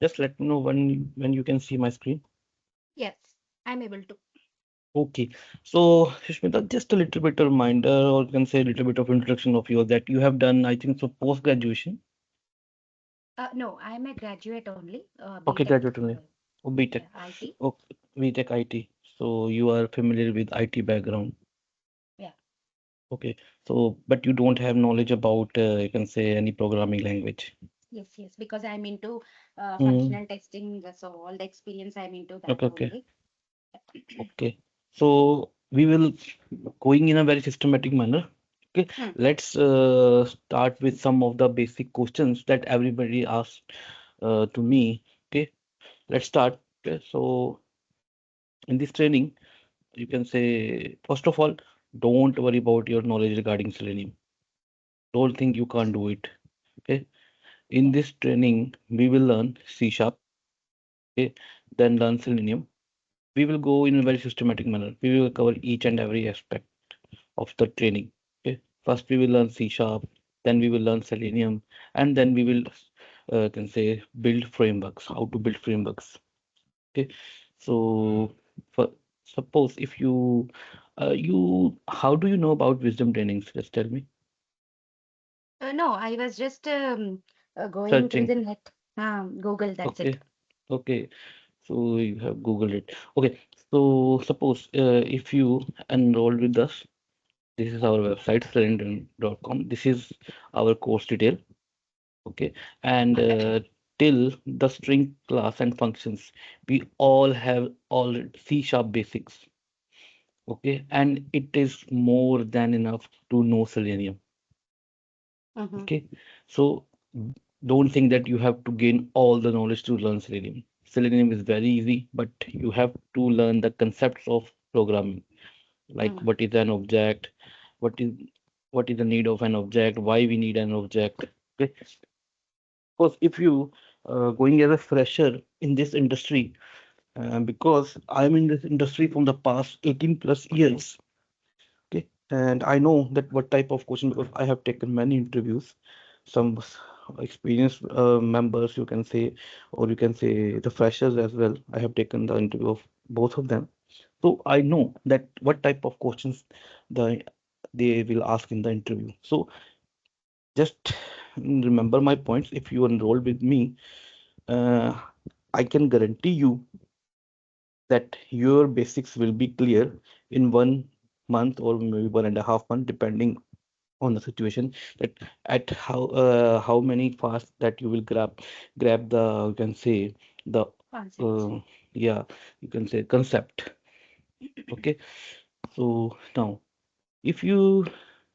Just let me know when you can see my screen. Yes, I'm able to. Okay. So, Shishmita, just a little bit of reminder, or you can say a little bit of introduction of yours that you have done, I think, so post graduation. No, I'm a graduate only, Okay, BTech. graduate only. Oh, BTech. Yeah, IT. Okay, BTech IT. So you are familiar with IT background. Yeah. Okay. So, but you don't have knowledge about, you can say, any programming language. Yes, yes, because I'm into Mm, functional testing, so all the experience I'm into that okay, okay, only. okay. So we will going in a very systematic manner. Okay, Hmm. let's start with some of the basic questions that everybody asks to me. Okay, let's start. Okay, so in this training, you can say, first of all, don't worry about your knowledge regarding Selenium. Don't think you can't do it. Okay, in Yeah. this training, we will learn C sharp, okay, then learn Selenium. We will go in a very systematic manner. We will cover each and every aspect of the training. Okay, first we will learn C sharp, then we will learn Selenium, and then we will can say build frameworks, how to build frameworks. Okay, so for suppose if you how do you know about wisdom trainings? Just tell me. No, I was just going through Searching. the net. Google, that's it. Okay, okay. So you have Googled it. Okay, so suppose if you enroll with us, this is our website, selenium.com. This is our course detail. Okay, and till the string class and functions, we all have all C sharp basics. Okay, and it is more than enough to know Selenium. Mm-hmm. Okay, so don't think that you have to gain all the knowledge to learn Selenium. Selenium is very easy, but you have to learn the concepts of programming, like Mm. what is an object, what is what is the need of an object, why we need an object. Okay, because if you going as a fresher in this industry, because I'm in this industry from the past 18 plus years, okay, and I know that what type of question because I have taken many interviews, some experienced members you can say, or you can say the freshers as well. I have taken the interview of both of them, so I know that what type of questions the they will ask in the interview. So just remember my points. If you enroll with me, uh, I can guarantee you that your basics will be clear in 1 month or maybe 1.5 months, depending on the situation. That at how many fast that you will grab the you can say the Concepts. uh, yeah you can say concept. Okay, so now if you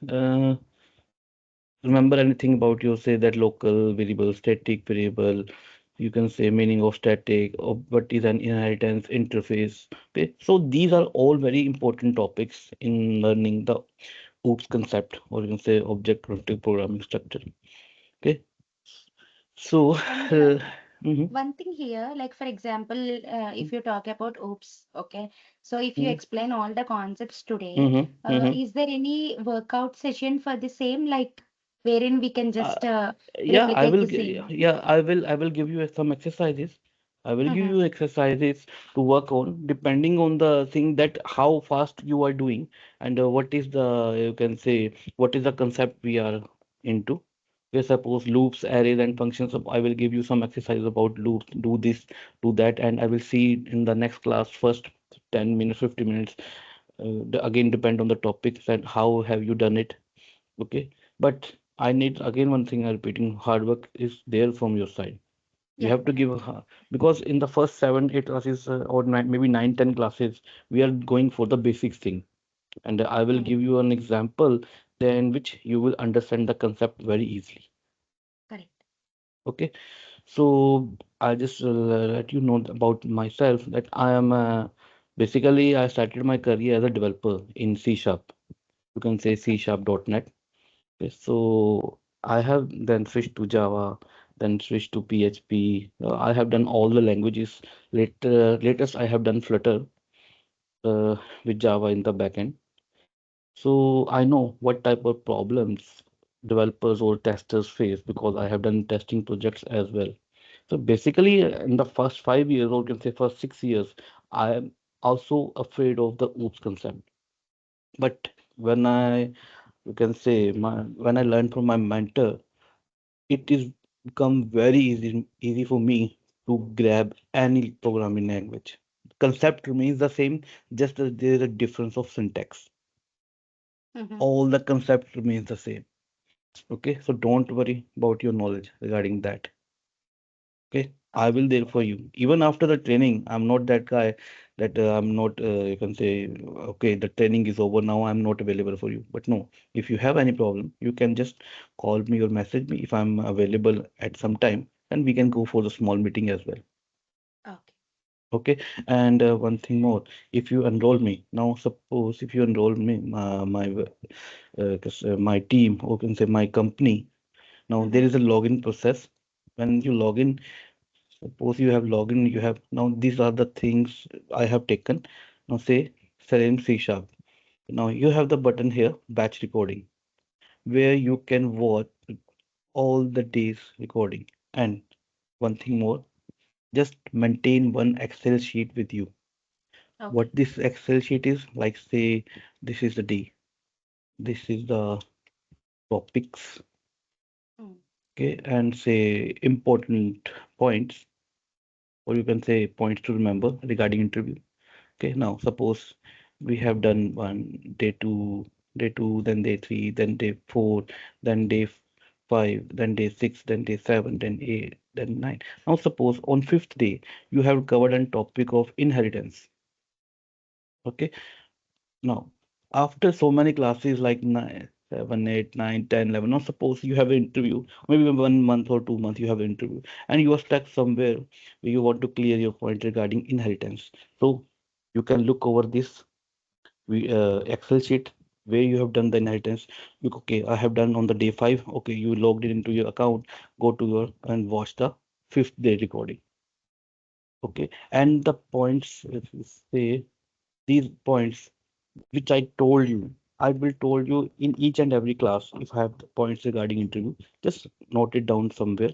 uh, remember anything about you say that local variable, static variable, you can say meaning of static, or what is an inheritance interface. Okay, so these are all very important topics in learning the OOPS concept, or you can say object oriented programming structure. Okay, so And mhm, one thing here, like for example, if you talk about OOPS, okay, so if you mhm, explain all the concepts today, mhm, mhm. is there any workout session for the same, like wherein we can Uh, just yeah, replicate the same? yeah, I will give you some exercises. I will give Mm-hmm. you exercises to work on depending on the thing that how fast you are doing and what is the you can say what is the concept we are into. We suppose loops, arrays, and functions. So I will give you some exercises about loops. Do this, do that, and I will see in the next class first 10 minutes, 50 minutes. Again, depend on the topics and how have you done it. Okay, but I need again one thing I'm repeating, hard work is there from your side. You Yeah. have to give because in the first 7, 8 classes or nine, maybe 9, 10 classes, we are going for the basics thing. And I will Mm-hmm. give you an example then which you will understand the concept very easily. Correct. Okay, so I just let you know about myself that I am basically I started my career as a developer in C sharp. You can say C Okay. sharp.net. Okay, so I have then switched to Java, then switched to PHP. I have done all the languages. Latest I have done Flutter with Java in the backend. So I know what type of problems developers or testers face because I have done testing projects as well. So basically, in the first 5 years, or you can say first 6 years, I am also afraid of the OOPS concept. But when you can say, when I learned from my mentor, it is become very easy for me to grab any programming language. Concept remains the same, just that there is a difference of syntax. Mm-hmm. All the concept remains the same. Okay, so don't worry about your knowledge regarding that. Okay, I Okay. will there for you. Even after the training, I'm not that guy that I'm not, you can say, okay, the training is over now, I'm not available for you. But no, if you have any problem, you can just call me or message me if I'm available at some time, and we can go for the small meeting as well. Okay. Okay, and one thing more, if you enroll me now, suppose if you enroll me, my team, or can say my company, now there Mm-hmm. is a login process. When you log in, suppose you have login, you have now these are the things I have taken. Now say Selenium C Sharp. Now you have the button here, batch recording, where you can watch all the days recording. And one thing more, just maintain one Excel sheet with you. Okay. What this Excel sheet is, like say this is the day, this is the topics, Mm. okay, and say important points, or you can say points to remember regarding interview. Okay, now suppose we have done day two, then day three, then day four, then five, then day six, then day seven, then eight, then nine. Now suppose on fifth day you have covered a topic of inheritance. Okay, now after so many classes like nine, 7, 8, 9, 10, 11. Now suppose you have an interview, maybe 1 month or 2 months you have an interview, and you are stuck somewhere where you want to clear your point regarding inheritance. So you can look over this Excel sheet where you have done the inheritance. Okay, I have done on the day five. Okay, you logged it into your account, go to your and watch the fifth day recording. Okay, and the points, if you say these points which I told you, I will told you in each and every class. If I have the points regarding interview, just note it down somewhere.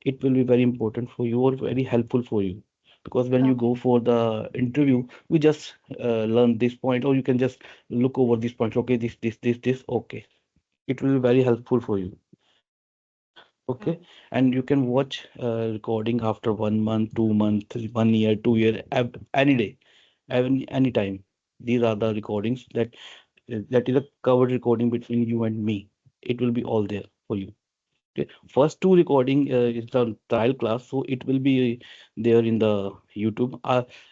It will be very important for you or very helpful for you, because when you Okay. go for the interview, you just learn this point, or you can just look over these points. Okay, this. Okay, it will be very helpful for you. Okay, Mm. and you can watch recording after 1 month, 2 months, 1 year, 2 year, any day, any time. These are the recordings that is a covered recording between you and me. It will be all there for you. Okay. First two recording is the trial class, so it will be there in the YouTube.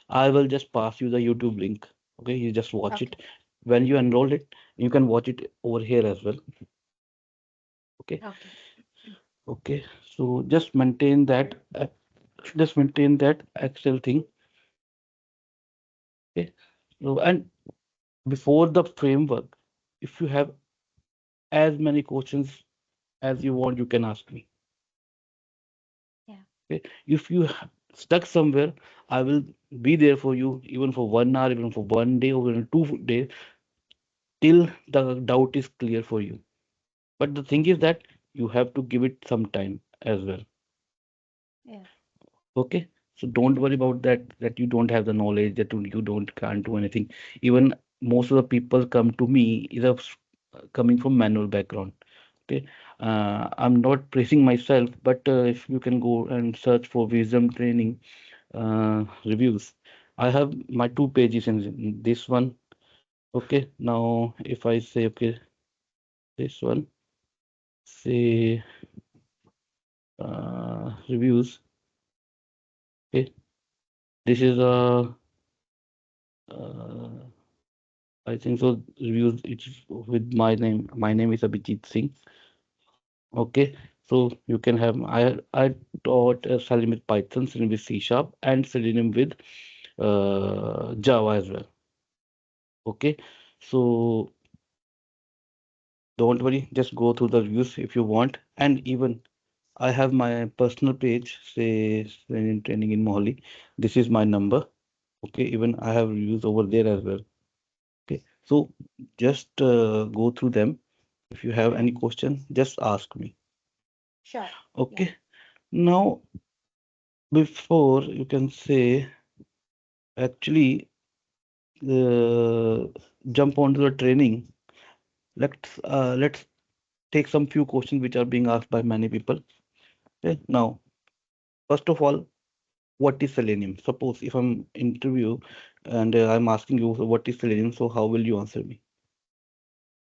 I will just pass you the YouTube link. Okay, you just watch Okay. it. When you enroll it, you can watch it over here as well. Okay. Okay. Okay. So just maintain that Excel thing. Okay. So and before the framework, if you have as many questions as you want, you can ask me. Yeah. Okay? If you stuck somewhere, I will be there for you even for 1 hour, even for 1 day, or even 2 days, till the doubt is clear for you. But the thing is that you have to give it some time as well. Yeah. Okay? So don't worry about that you don't have the knowledge, that you don't can't do anything. Even most of the people come to me is coming from manual background. Okay, I'm not praising myself, but if you can go and search for wisdom training reviews. I have my 2 pages in this one. Okay, now if I say, okay, this one, say reviews. Okay, this is a uh, I think so reviews. It's with my name. My name is Abhijit Singh. Okay, so you can have I taught Selenium with Python, Selenium with C Sharp, and Selenium with Java as well. Okay, so don't worry, just go through the reviews if you want. And even I have my personal page, say Selenium Training in Mohali. This is my number. Okay, even I have reviews over there as well. Okay, so just go through them. If you have any Mm. question, just ask me. Sure. Yeah. Okay, now before you can say actually uh, jump onto the training, let's take some few questions which are being asked by many people. Okay, now first of all, what is selenium? Suppose if I'm interview and I'm asking you what is selenium, so how will you answer me?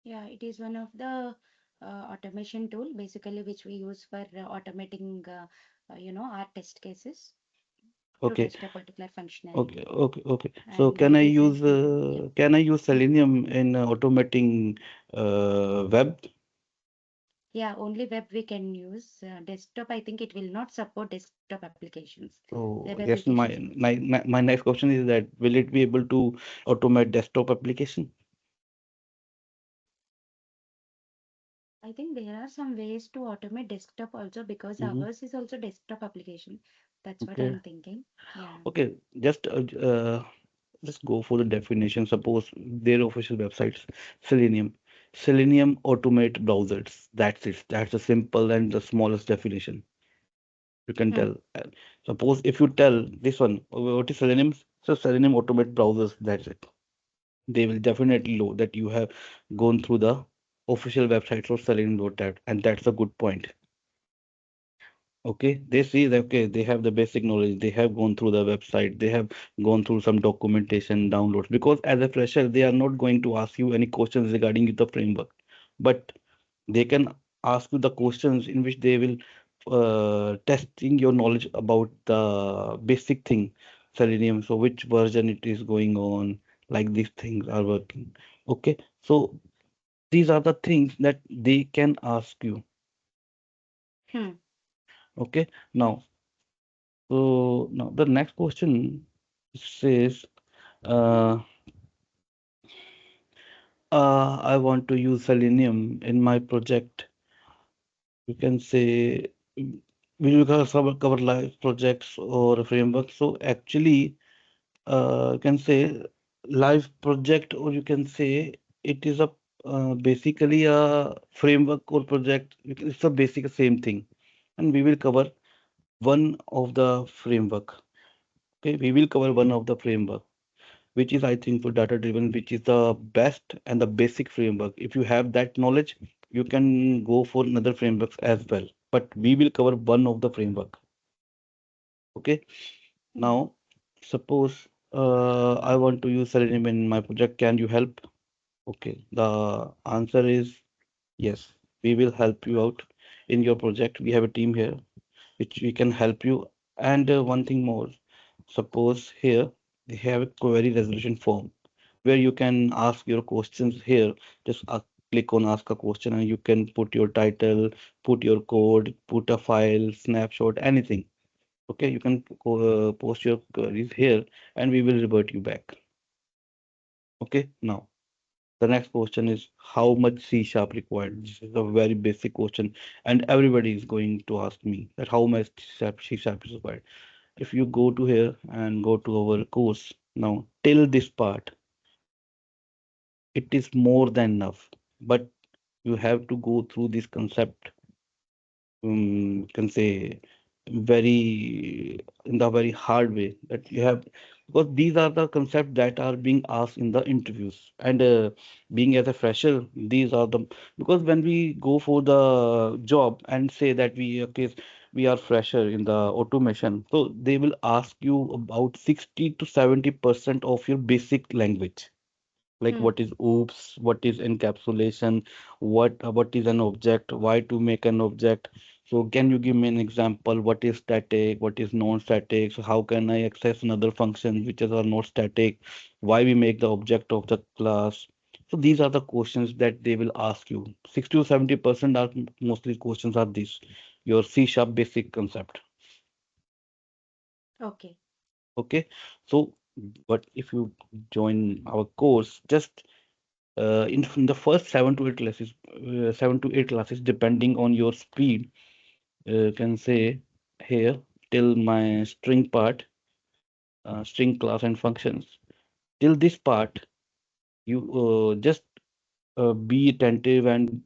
Yeah, it is one of the automation tool basically which we use for automating our test cases to Okay, test a particular okay, functionality. okay, okay. So And this is yeah. can I use selenium in automating web? Yeah, only web we can use. Desktop, I think it will not support desktop applications. Web So yes, applications only. my next question is that will it be able to automate desktop application? I think there are some ways to automate desktop also because Hmm. ours is also desktop application. That's what Okay, I'm thinking. Yeah. okay. Just go for the definition. Suppose their official websites, Selenium. Selenium automate browsers. That's it. That's the simple and the smallest definition you can Hmm. tell. Suppose if you tell this one, what is Selenium? So Selenium automate browsers. That's it. They will definitely know that you have gone through the official websites of Selenium.net, and that's a good point. Okay, they see that okay, they have the basic knowledge, they have gone through the website, they have gone through some documentation downloads. Because as a fresher, they are not going to ask you any questions regarding the framework, but they can ask you the questions in which they will testing your knowledge about the basic thing, Selenium. So which version it is going on, like these things are working. Okay, so these are the things that they can ask you. Hmm. Okay, now. So now the next question says, uh, I want to use Selenium in my project. You can say, will you cover live projects or frameworks? So actually, you can say live project, or you can say it is a basically a framework or project. It's a basic same thing, and we will cover one of the framework. Okay, we will cover one of the framework, which is I think for data driven, which is the best and the basic framework. If you have that knowledge, you can go for another frameworks as well. But we will cover one of the framework. Okay. Hmm. Now, suppose I want to use Selenium in my project. Can you help? Okay. The answer is yes. We will help you out in your project. We have a team here which we can help you. And one thing more. Suppose here we have a query resolution form where you can ask your questions here. Just click on ask a question and you can put your title, put your code, put a file, snapshot, anything. Okay, you can post your queries here and we will revert you back. Okay, now the next question is how much C sharp required? This is a very basic question and everybody is going to ask me that how much C sharp is required. If you go to here and go to our course now till this part, it is more than enough. But you have to go through this concept, can say very in the very hard way that you have, because these are the concepts that are being asked in the interviews. And being as a fresher, these are the, because when we go for the job and say that we okay, we are fresher in the automation, so they will ask you about 60 to 70% of your basic language, like Hmm. what is oops, what is encapsulation, what is an object, why to make an object. So can you give me an example? What is static, what is non-static? So how can I access another function which is are not static? Why we make the object of the class? So these are the questions that they will ask you. 60 to 70% are mostly questions are these, your C sharp basic concept. Okay. Okay, so but if you join our course, just in the first 7 to 8 classes, 7 to 8 classes, depending on your speed, can say here till my string part, string class and functions. Till this part, you just be attentive and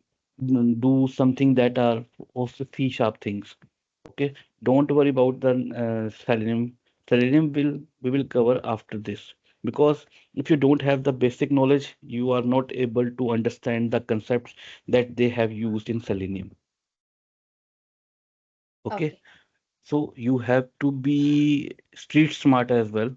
do something that are of the C sharp things. Okay, Don't worry about the selenium. Selenium will we will cover after this, because if you don't have the basic knowledge, you are not able to understand the concepts that they have used in selenium. Okay, Okay. so you have to be street smart as well,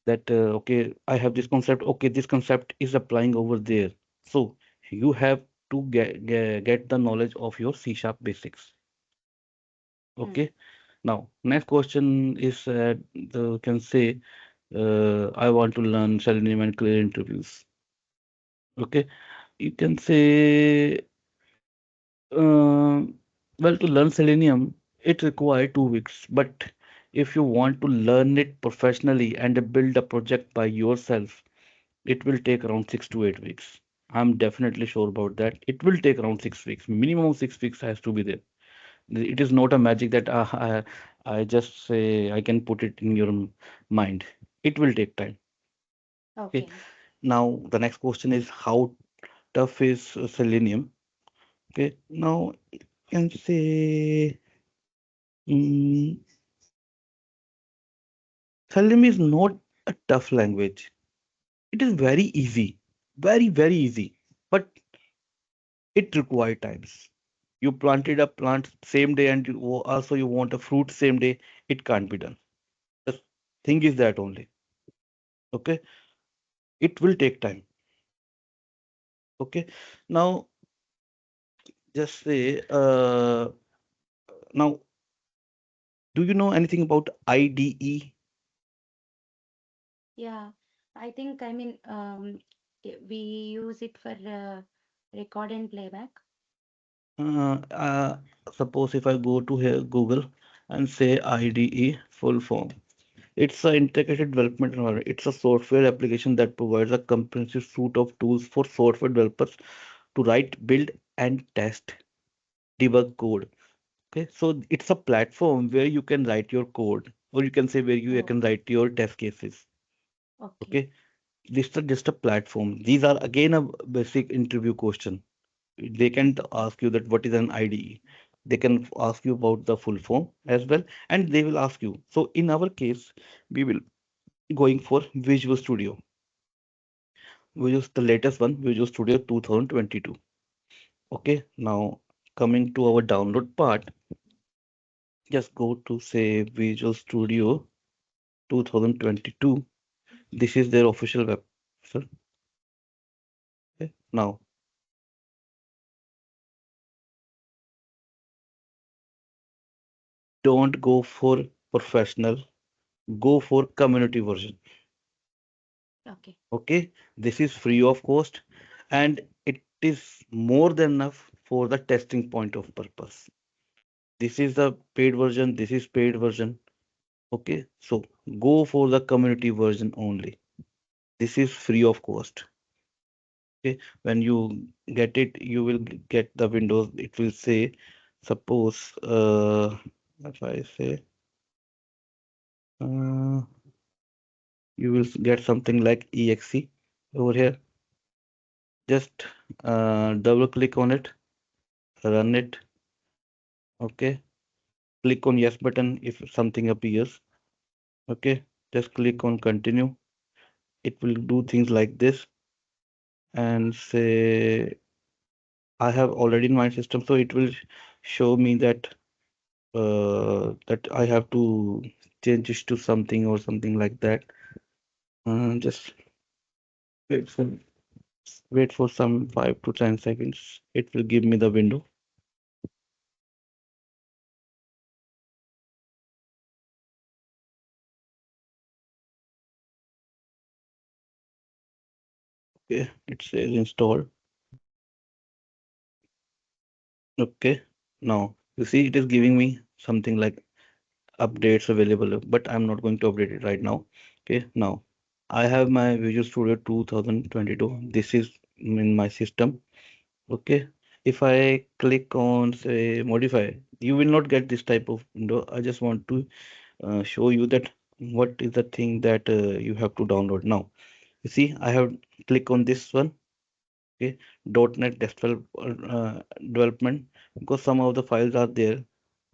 that okay, I have this concept, okay, this concept is applying over there. So you have to get the knowledge of your C sharp basics. Hmm. Okay, now next question is the can say I want to learn Selenium and clear interviews. Okay, you can say well, to learn Selenium it requires 2 weeks, but if you want to learn it professionally and build a project by yourself, it will take around 6 to 8 weeks. I'm definitely sure about that. It will take around 6 weeks. Minimum 6 weeks has to be there. It is not a magic that I just say I can put it in your mind. It will take time. Okay. Okay. Now the next question is how tough is Selenium? Okay. Now you can say mm, Selenium is not a tough language. It is very easy, very easy, but it requires times. You planted a plant same day and also you want a fruit same day. It can't be done. The thing is that only. Okay. It will take time. Okay. Now just say now do you know anything about IDE? Yeah. I think, I mean, we use it for record and playback. Uh, uh, Suppose if I go to here Google and say IDE full form. It's an integrated development environment. It's a software application that provides a comprehensive suite of tools for software developers to write, build, and test, debug code. Okay, so it's a platform where you can write your code, or you can say where you Oh, can write your test cases. okay. Okay, this is just a platform. These are again a basic interview question. They can ask you that what is an IDE. They can ask you about the full form as well, and they will ask you. So in our case, we will going for Visual Studio. We use the latest one, Visual Studio 2022. Okay, now coming to our download part, just go to say Visual Studio 2022. This is their official web. So, okay. Now, don't go for professional, go for community version. Okay. Okay, this is free of cost and it is more than enough for the testing point of purpose. This is the paid version, this is paid version. Okay, so go for the community version only. This is free of cost. Okay, when you get it, you will get the windows. It will say, suppose, if I say, uh, you will get something like exe over here. Just double click on it, run it. Okay, click on yes button if something appears. Okay, just click on continue. It will do things like this and say I have already in my system, so it will show me that that I have to change this to something or something like that. Just wait for wait for some 5 to 10 seconds. It will give me the window. Okay, it says install. Okay, now you see it is giving me something like updates available, but I'm not going to update it right now. Okay, now I have my Visual Studio 2022. This is in my system. Okay, if I click on say modify, you will not get this type of window. I just want to show you that what is the thing that you have to download now. You see, I have click on this one. Okay, .NET desktop development because some of the files are there.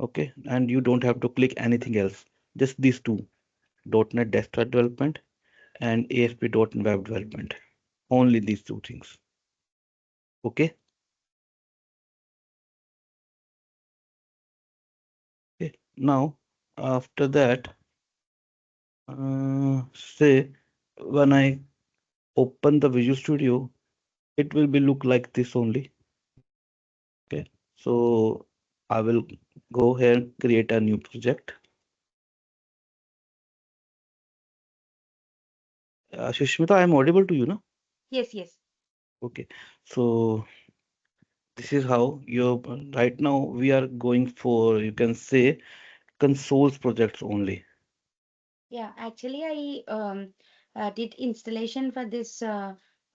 Okay, and you don't have to click anything else. Just these two, .NET Desktop Development and ASP.NET Web Development. Only these two things. Okay. Okay. Now, after that, say when I open the Visual Studio, it will be look like this only. Okay. So I will go here and create a new project. Shishmita, I am audible to you, no? Yes, yes. Okay. So this is how you right now we are going for, you can say, consoles projects only. Yeah, actually, I did installation for this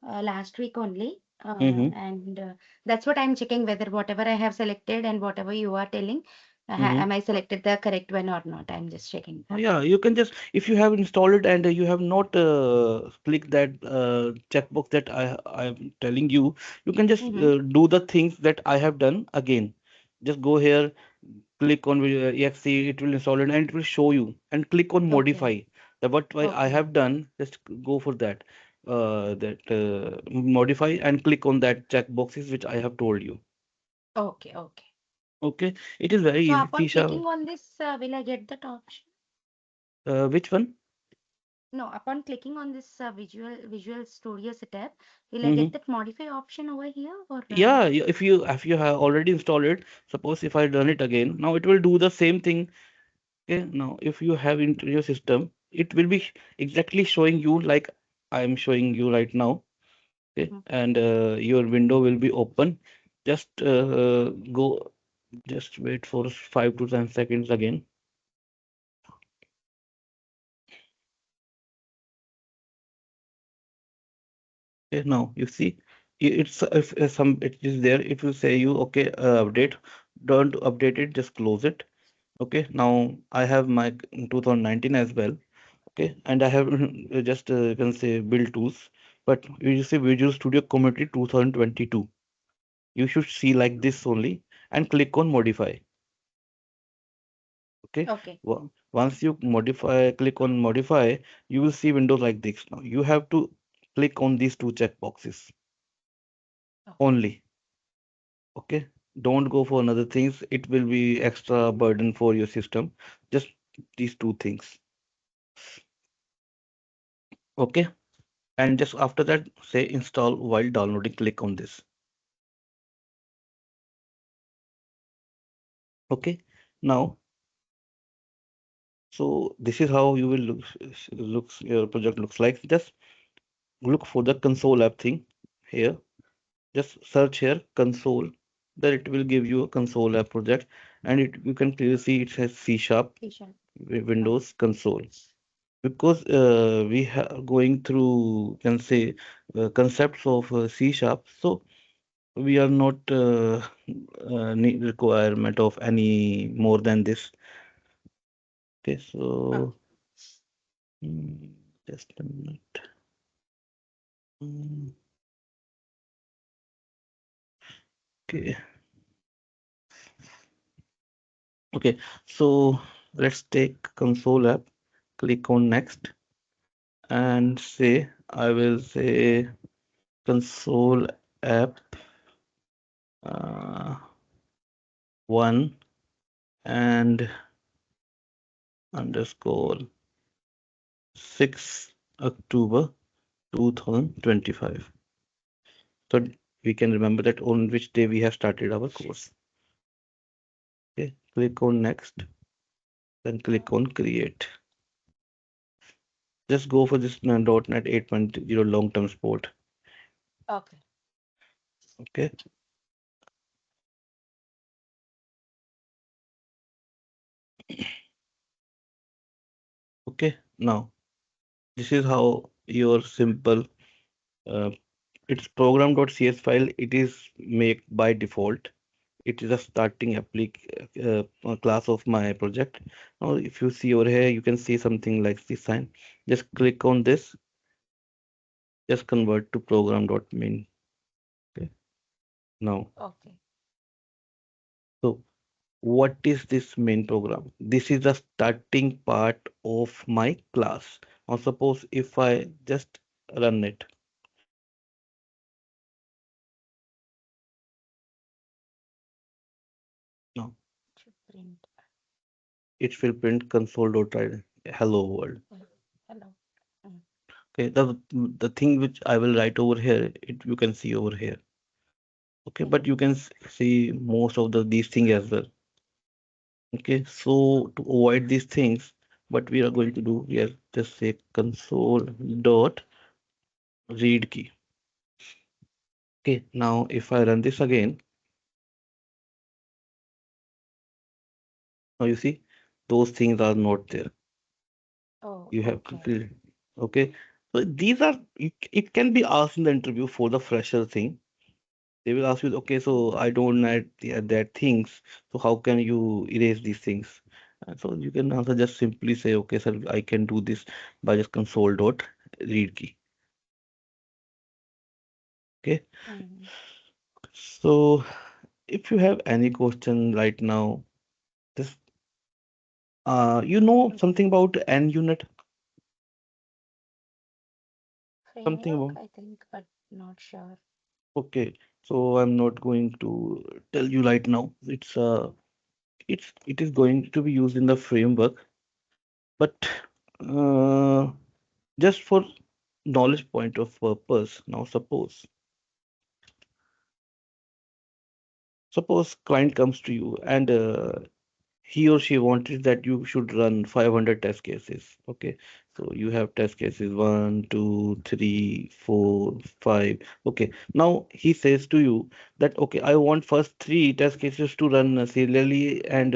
last week only, Mm-hmm. and that's what I'm checking whether whatever I have selected and whatever you are telling, Mm-hmm. am I selected the correct one or not? I'm just checking that. Yeah, you can just, if you have installed it and you have not clicked that checkbox that I'm telling you, you can just Mm-hmm. do the things that I have done again. Just go here, click on exe, it will install it and it will show you, and click on Okay, modify. The what I okay, have done, just go for that. Modify and click on that checkboxes which I have told you. okay, okay. Okay, it is very So easy. upon Tisha, clicking on this, will I get that option? which one? No, upon clicking on this Visual Studio setup, will I get Mm-hmm. that modify option over here or? Yeah, if you have already installed it, suppose if I run it again, now it will do the same thing. Okay, now if you have into your system, it will be exactly showing you like I am showing you right now. Okay, Mhm. and your window will be open. Just go, just wait for 5 to 10 seconds again. Okay, now you see, it's if some it is there, it will say you okay, update. Don't update it, just close it. Okay, now I have my 2019 as well. Okay, and I have just you can say build tools, but you see Visual Studio Community 2022. You should see like this only and click on modify. Okay, Okay, once you modify, click on modify, you will see windows like this. Now you have to click on these two check boxes okay, only. Okay, don't go for another things. It will be extra burden for your system. Just these two things. Okay, and just after that, say install while downloading. Click on this. Okay, now so this is how you will looks your project looks like. Just look for the console app thing here. Just search here console. Then it will give you a console app project, and it you can clearly see it says C sharp Ishan. Okay, Windows console. Because we are going through, can say, concepts of C sharp, so we are not need requirement of any more than this. Okay, so okay, mm, just a minute. Mm, okay, okay, so let's take console app, click on next, and say I will say console app uh, 1 and underscore 6 October 2025. So we can remember that on which day we have started our course. Okay, click on next, then click on create. Just go for this .NET 8.0 long-term support. okay, Okay, okay. Now this is how your simple uh, it's program.cs file. It is made by default. It is a starting class of my project. Now, if you see over here, you can see something like this sign. Just click on this. Just convert to program.main. Okay. Now, okay. so What is this main program? This is the starting part of my class. Now suppose if I just run it. Now Should print. it will print console.write hello world. Mm. Hello. Mm. Okay, the thing which I will write over here, it you can see over here. Okay, but you Mm. can see most of these things as well. Okay, so to avoid these things, what we are going to do here, just say console dot read key. Okay, now if I run this again, now you see those things are not there. Oh, You have to okay. fill. Okay, so these are it can be asked in the interview for the fresher thing. They will ask you, okay, so I don't add that things, so how can you erase these things? So you can answer just simply say, okay, sir, I can do this by just console dot read key. Okay, Mm. so if you have any question right now, just you know something about n unit, something Framework, about. I think, but not sure. Okay, so I'm not going to tell you right now. It is going to be used in the framework, but uh, just for knowledge point of purpose. Now suppose client comes to you and he or she wanted that you should run 500 test cases. Okay, so you have test cases one, two, three, four, five. Okay, now he says to you that okay, I want first three test cases to run serially and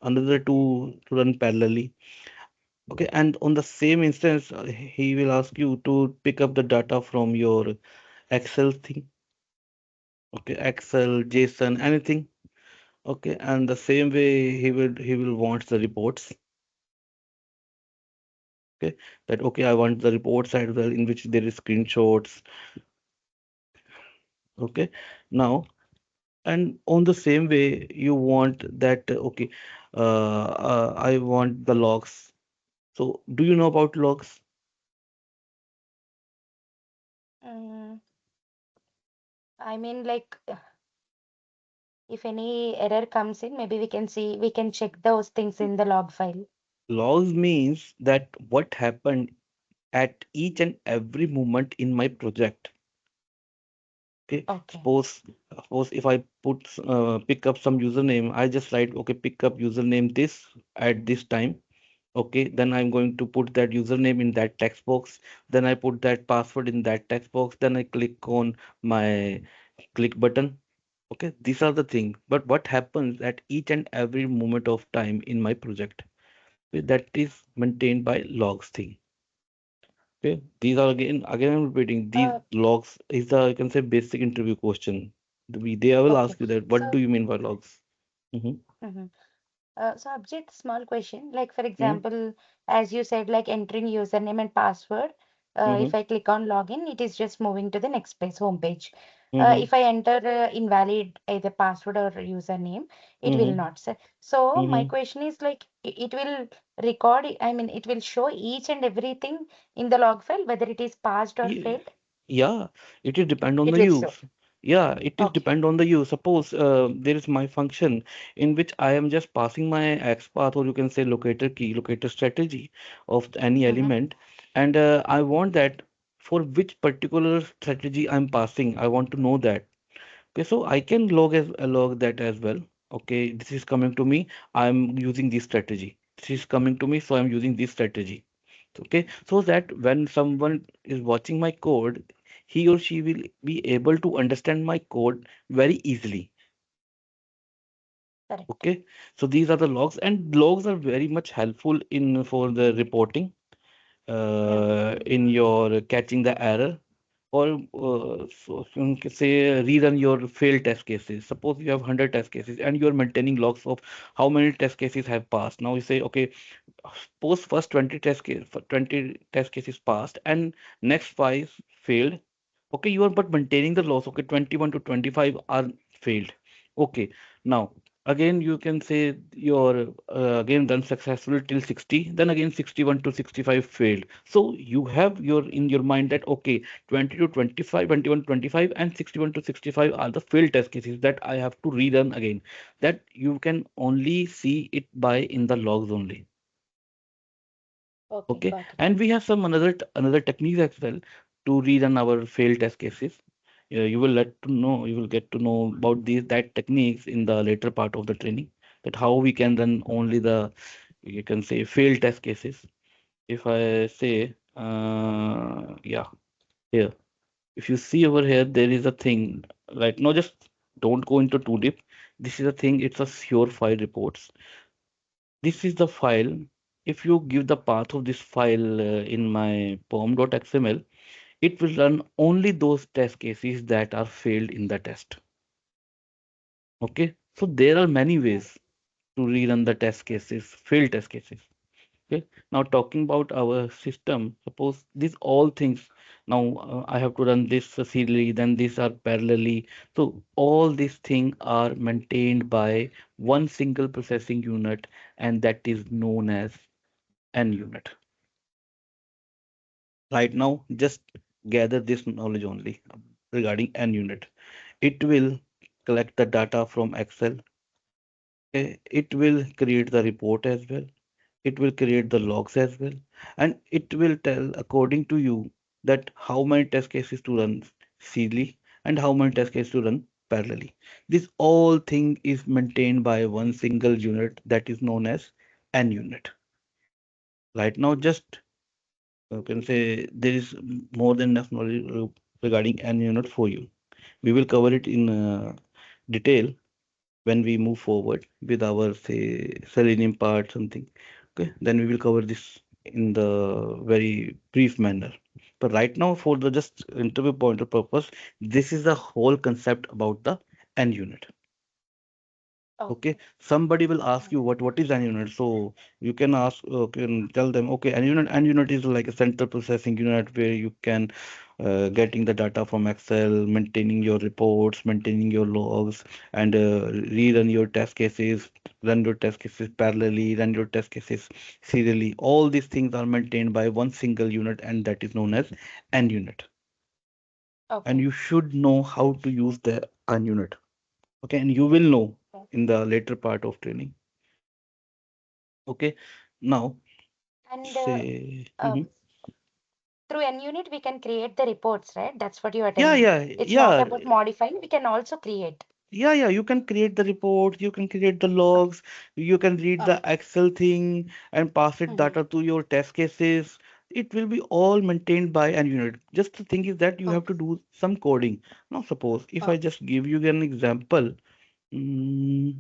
another two to run parallelly. Okay, and on the same instance, he will ask you to pick up the data from your Excel thing. Okay, Excel, JSON, anything. Okay, and the same way he will want the reports. Okay, that okay, I want the reports as well in which there is screenshots. Okay, now and on the same way you want that okay, I want the logs. So do you know about logs? Mm. I mean, like, if any error comes in, maybe we can check those things in the log file. Logs means that what happened at each and every moment in my project. Okay, Okay. suppose if I pick up some username, I just write okay, pick up username this at this time. Okay, then I'm going to put that username in that text box. Then I put that password in that text box. Then I click on my click button. Okay, these are the things. But what happens at each and every moment of time in my project? Okay, that is maintained by logs thing. Okay, these are again I'm repeating. These Uh, logs is the you can say basic interview question. They will okay. ask you that. What do So, you mean by logs? Mm-hmm. mhm. So Abhijit, small question. Like for Mm-hmm. example, as you said, like entering username and password. Mm-hmm. If I click on login, it is just moving to the next page, home page. Mm-hmm. If I enter invalid either password or username, it will Mm-hmm. not say. So my Mm-hmm. question is like it will record. I mean, it will show each and everything in the log file, whether it is passed or Yeah, failed. yeah, it is depend on It the will show. use. Yeah, it is Okay. depend on the use. Suppose there is my function in which I am just passing my XPath or you can say locator key, locator strategy of any Mm-hmm. element, and I want that for which particular strategy I'm passing. I want to know that. Okay, so I can log that as well. Okay, this is coming to me. I'm using this strategy. This is coming to me, so I'm using this strategy. Okay, so that when someone is watching my code, he or she will be able to understand my code very easily. Correct. Okay, so these are the logs, and logs are very much helpful in for the reporting, Mm-hmm. in your catching the error or so you can say rerun your failed test cases. Suppose you have 100 test cases and you are maintaining logs of how many test cases have passed. Now you say, okay, suppose first 20 test cases passed and next five failed. Okay, you are but maintaining the loss. Okay, 21 to 25 are failed. Okay, now. Again, you can say your again done successfully till 60, then again 61 to 65 failed. So you have your in your mind that okay, 20 to 25, 21 to 25, and 61 to 65 are the failed test cases that I have to rerun again. That you can only see it by in the logs only. Okay, Okay, got it. and we have some another techniques as well to rerun our failed test cases. You will get to know about these that techniques in the later part of the training. That how we can run only the you can say failed test cases. If I say yeah here, if you see over here there is a thing right now. Just don't go into too deep. This is a thing. It's a sure file reports. This is the file. If you give the path of this file in my pom.xml, it will run only those test cases that are failed in the test. Okay, so there are many Oh, ways to rerun the test cases, failed test cases. Okay, now talking about our system, suppose these all things. Now I have to run this serially, then these are parallelly. So all these things are maintained by one single processing unit, and that is known as N unit. Right now, just gather this knowledge only regarding N unit. It will collect the data from Excel. It will create the report as well. It will create the logs as well. And it will tell according to you that how many test cases to run serially and how many test cases to run parallelly. This all thing is maintained by one single unit that is known as N unit. Right now, just you can say there is more than enough knowledge regarding N unit for you. We will cover it in detail when we move forward with our say selenium part something. Okay, then we will cover this in the very brief manner. But right now, for the just interview pointer purpose, this is the whole concept about the N unit. Okay, okay. somebody will ask you what is an unit. So you can ask, can tell them, okay, an unit is like a central processing unit where you can getting the data from Excel, maintaining your reports, maintaining your logs, and rerun your test cases, run your test cases parallelly, run your test cases serially. All these things are maintained by one single unit, and that is known as an unit. And Okay. you should know how to use the an unit. Okay, and you will know Okay. in the later part of training. Okay, now And say, uh, through NUnit, we can create the reports, right? That's what you are yeah, telling. yeah, It's not yeah, about modifying, we can also create. yeah. You can create the report, you can create the Okay. logs, you can read the Okay. Excel thing and pass it Mm-hmm. data to your test cases. It will be all maintained by an unit. Just the thing is that you have to Okay. do some coding. Now, suppose if I Okay. just give you an example, mm,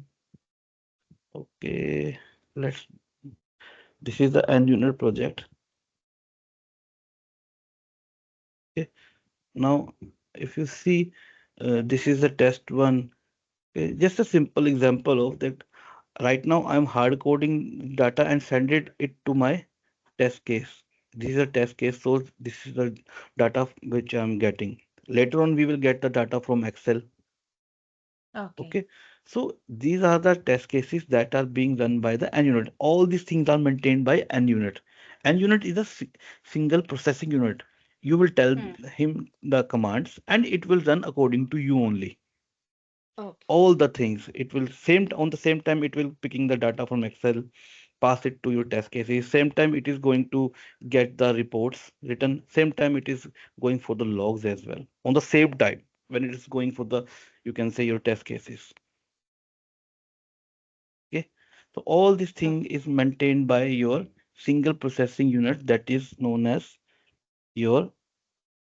okay, let's. This is the end unit project. Okay, now if you see, this is the test one. Just a simple example of that. Right now, I'm hard coding data and send it to my test case. This is a test case, so this is the data which I'm getting. Later on, we will get the data from Excel. Okay. Okay, so these are the test cases that are being run by the N unit. All these things are maintained by N unit. N unit is a single processing unit. You will tell Hmm. him the commands, and it will run according to you only. Okay. All the things. It will same on the same time it will picking the data from Excel, pass it to your test cases. Same time it is going to get the reports written. Same time it is going for the logs as well. On the same time when it is going for the you can say your test cases. Okay. So all this Okay. thing is maintained by your single processing unit that is known as your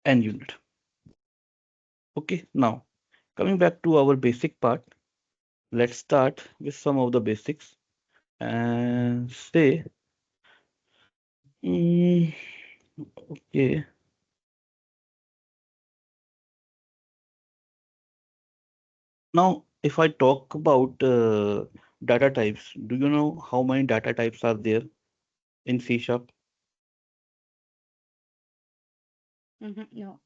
N unit. Okay. Now coming back to our basic part, let's start with some of the basics and say, mm, okay. Now, if I talk about data types, do you know how many data types are there in C Sharp? Mm-hmm. No.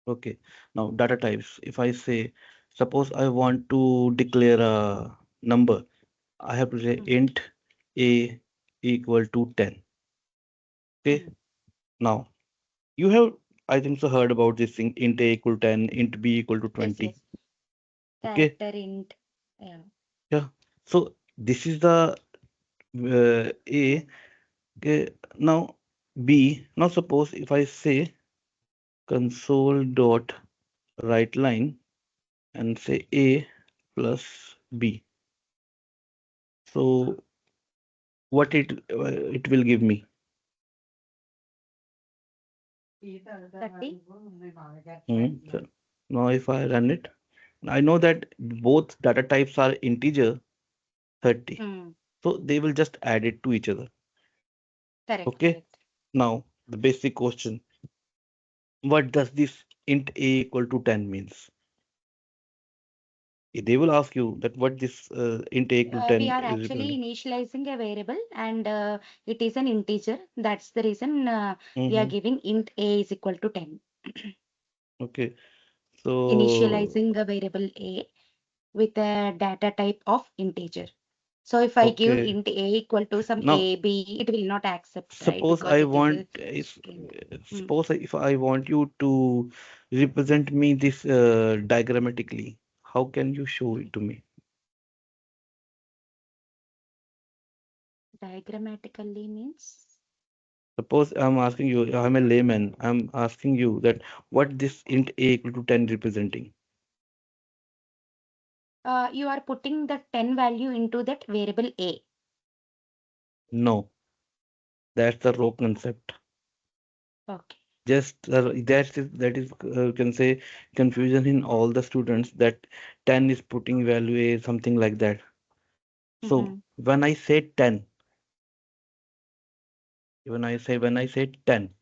Okay. Now, data types. If I say, suppose I want to declare a. number, I have to say Mm, int a equal to 10. Okay. mm. Now you have, I think so, heard about this thing int a equal 10, int b equal to Yes, 20. yes. Okay. Character int. Yeah. Yeah. So this is the a. Okay. Now b. Now suppose if I say console dot write line and say a plus b. So what it will give me? 30. So now if I run it, I know that both data types are integer 30. Mm. So they will just add it to each other. Correct, Okay. correct. Now the basic question, what does this int a equal to 10 means? They will ask you that what this int a equal to We 10 are is actually representing. initializing a variable and it is an integer. That's the reason we are Mm-hmm. giving int a is equal to 10. Okay. So Initializing a variable a with a data type of integer. So if I give okay. int a equal to some Now a, b, it will not accept, right? suppose Because I it is want a string. Mm. suppose if I want you to represent me this diagrammatically, how can you show it to me? Diagrammatically means Suppose I'm asking you, I'm a layman, I'm asking you that what this int a equal to 10 representing? you are putting the 10 value into that variable a. No, that's the raw concept. Okay. Just that is you can say confusion in all the students that 10 is putting value a something like that. So Mm-hmm. when I say 10, when I say 10,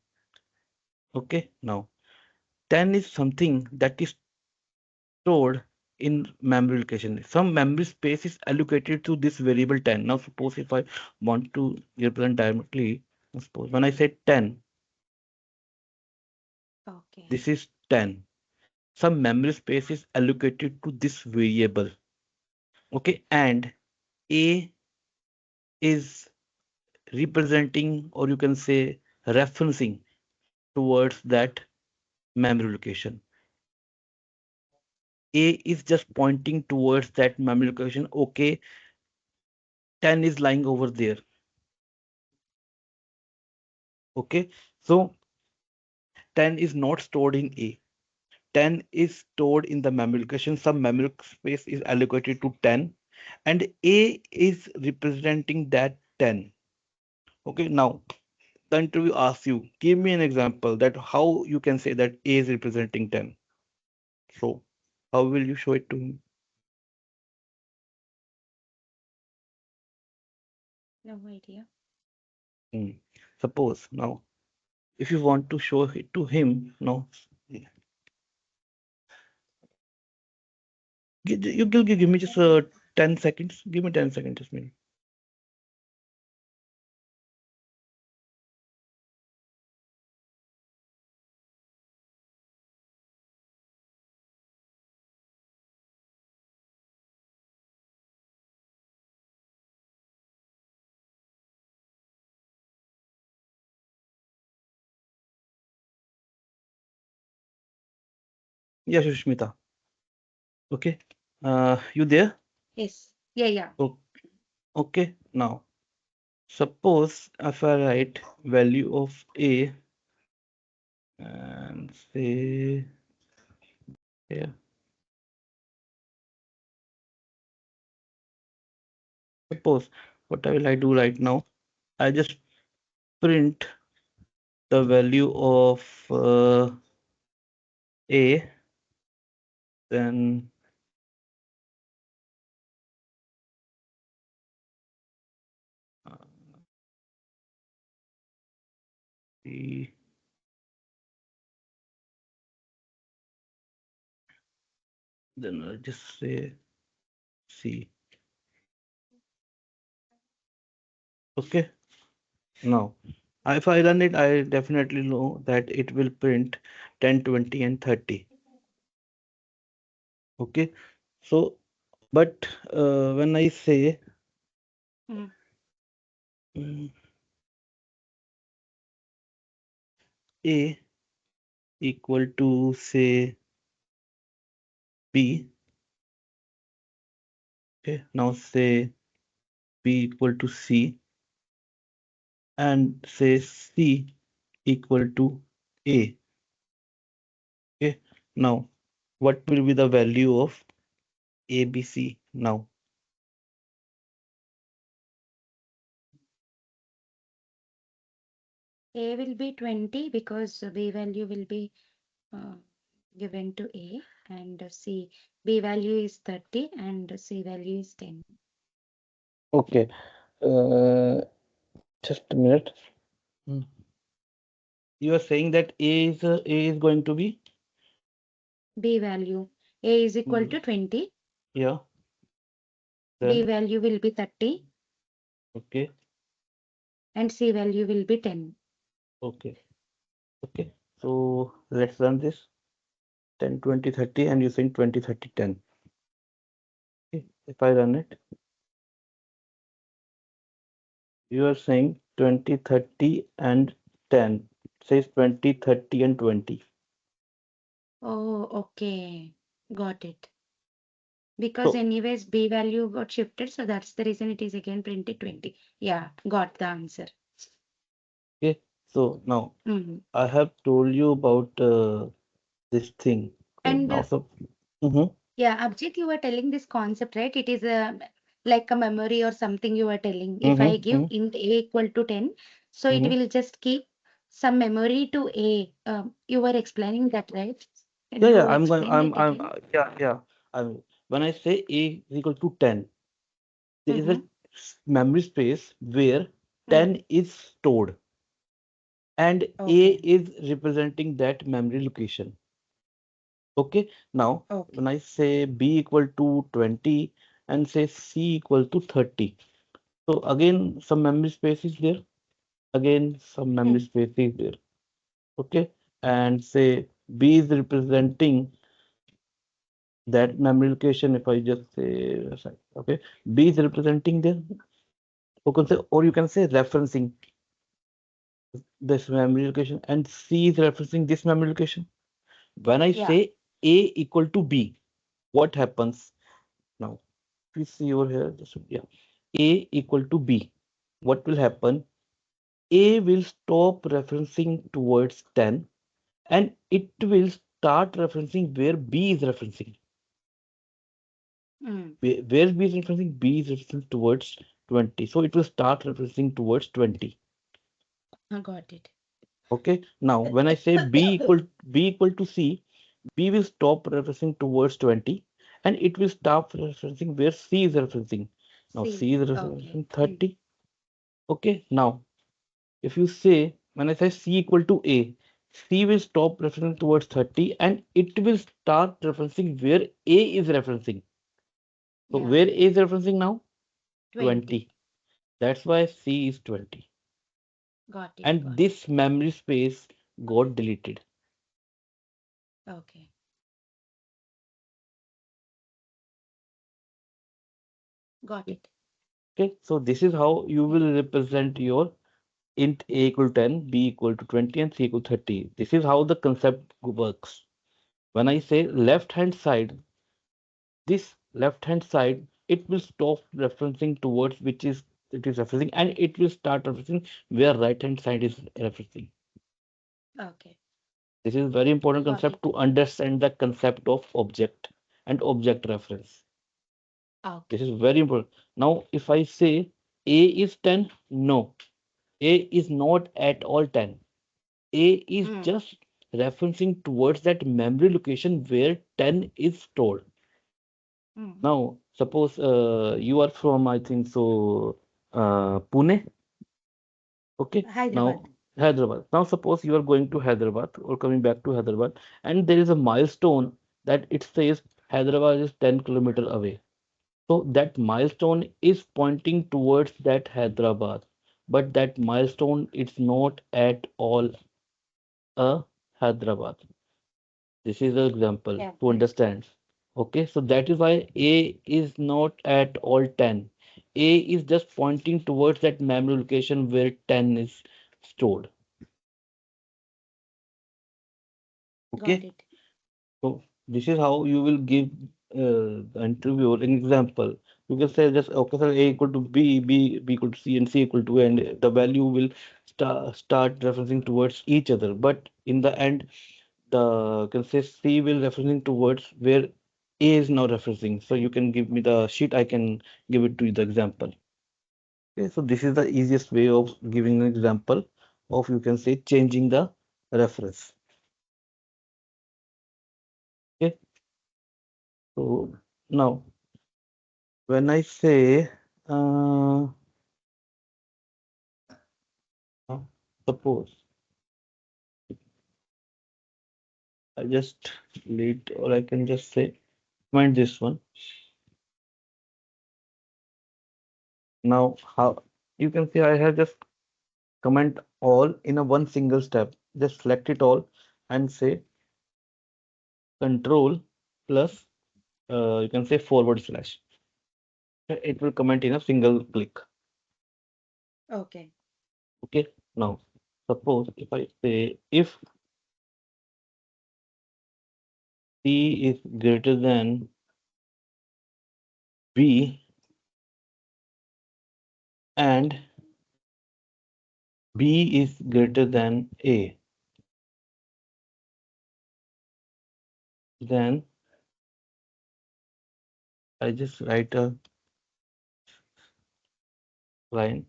okay, now 10 is something that is stored in memory location. Some memory space is allocated to this variable 10. Now suppose if I want to represent directly, suppose when I say 10, Okay. this is 10. Some memory space is allocated to this variable. Okay, and a is representing, or you can say referencing towards that memory location. A is just pointing towards that memory location. Okay, 10 is lying over there. Okay, so 10 is not stored in A. 10 is stored in the memory location. Some memory space is allocated to 10, and A is representing that 10. Okay, now the interview asks you, give me an example that how you can say that A is representing 10. So, how will you show it to him? No idea. Hmm. Suppose now, if you want to show it to him, no, give me just 10 seconds. Give me 10 seconds, just me. Yeah, Sushmita. Okay. You there? Yes. Yeah, yeah. O- Okay. Now, suppose if I write value of A and say here, suppose what will I do right now? I just print the value of A, then uh, the then I just say C. Okay. Now, if I run it, I definitely know that it will print 10, 20, and 30. Okay. So But when I say Mm. mm, A equal to say B, okay, now say B equal to C and say C equal to A. Okay, now what will be the value of ABC now? A will be 20 because B value will be uh, given to A, and C B value is 30 and C value is 10. Okay, uh, just a minute. Hmm. You are saying that A is going to be B value A is equal mm, to 20, yeah, B then value will be 30, okay, and C value will be 10. okay, okay. So let's run this 10, 20, 30, and you think 20, 30, 10. Okay. If I run it, you are saying 20, 30, and 10. Says 20, 30, and 20. Oh, okay. Got it. Because So, anyways, B value got shifted, so that's the reason it is again printed 20. Yeah, got the answer. okay. So now Mhm. I have told you about this thing. Okay. And Now, so, mm-hmm, yeah, Abhijit, you were telling this concept, right? It is a like a memory or something you were telling. If I mm-hmm, give mm-hmm, int A equal to 10, so it mm-hmm. will just keep some memory to A. You were explaining that, right? Can Yeah, yeah. you explain that I'm, again? yeah, yeah. When I say A is equal to 10, there is a Mm-hmm. memory space where Mm. 10 is stored and A Okay. is representing that memory location. Okay, now Okay. when I say B equal to 20 and say C equal to 30, so again some memory space is there, again some memory Mm. space is there. Okay, and say B is representing that memory location. If I just say, okay, B is representing there, or you can say referencing this memory location, and C is referencing this memory location. When I Yeah. say A equal to B, what happens now? Please see over here. Yeah, A equal to B. What will happen? A will stop referencing towards 10 and it will start referencing where B is referencing. Mm. Where B is referencing? B is referencing towards 20. So it will start referencing towards 20. I got it. Okay. Now, when I say B equal to C, B will stop referencing towards 20 and it will start referencing where C is referencing. Now C C. is Okay. referencing Mm. 30. Okay. Now, if you say, when I say C equal to A, C will stop referencing towards 30 and it will start referencing where A is referencing. So Yeah. where A is referencing now? 20. 20. That's why C is 20. Got it. And Got it. this memory space got deleted. Okay. Got Okay. it. Okay. So this is how you Yeah. will represent your int A equal 10, B equal to 20, and C equal 30. This is how the concept works. When I say left hand side, this left hand side, it will stop referencing towards which is it is referencing and it will start referencing where right hand side is referencing. Okay. This is very important Got concept it. to understand the concept of object and object reference. This Okay. is very important. Now, if I say A is 10, no, A is not at all 10. A is Mm. just referencing towards that memory location where 10 is stored. Mm. Now, suppose you are from, I think so, Pune. Okay. Now, Hyderabad. Hyderabad. Now, suppose you are going to Hyderabad or coming back to Hyderabad, and there is a milestone that it says Hyderabad is 10 kilometer away. So that milestone is pointing towards that Hyderabad, but that milestone is not at all a Hyderabad. This is an example Yeah. to understand. Okay, so that is why A is not at all 10. A is just pointing towards that memory location where 10 is stored. Got Okay, it. so this is how you will give the interviewer an example. You can say just okay, sir, A equal to B, B equal to C, and C equal to A, and the value will start referencing towards each other. But in the end, the can say C will referencing towards where A is now referencing. So you can give me the sheet, I can give it to you the example. Okay, so this is the easiest way of giving an example of you can say changing the reference. Okay, so now when I say uh, uh, suppose I just delete or I can just say find this one. Now how you can see I have just comment all in a one single step. Just select it all and say control plus you can say forward slash. It will comment in a single click. Okay. Okay. Now suppose if I say if C is greater than B and B is greater than A, then I just write a line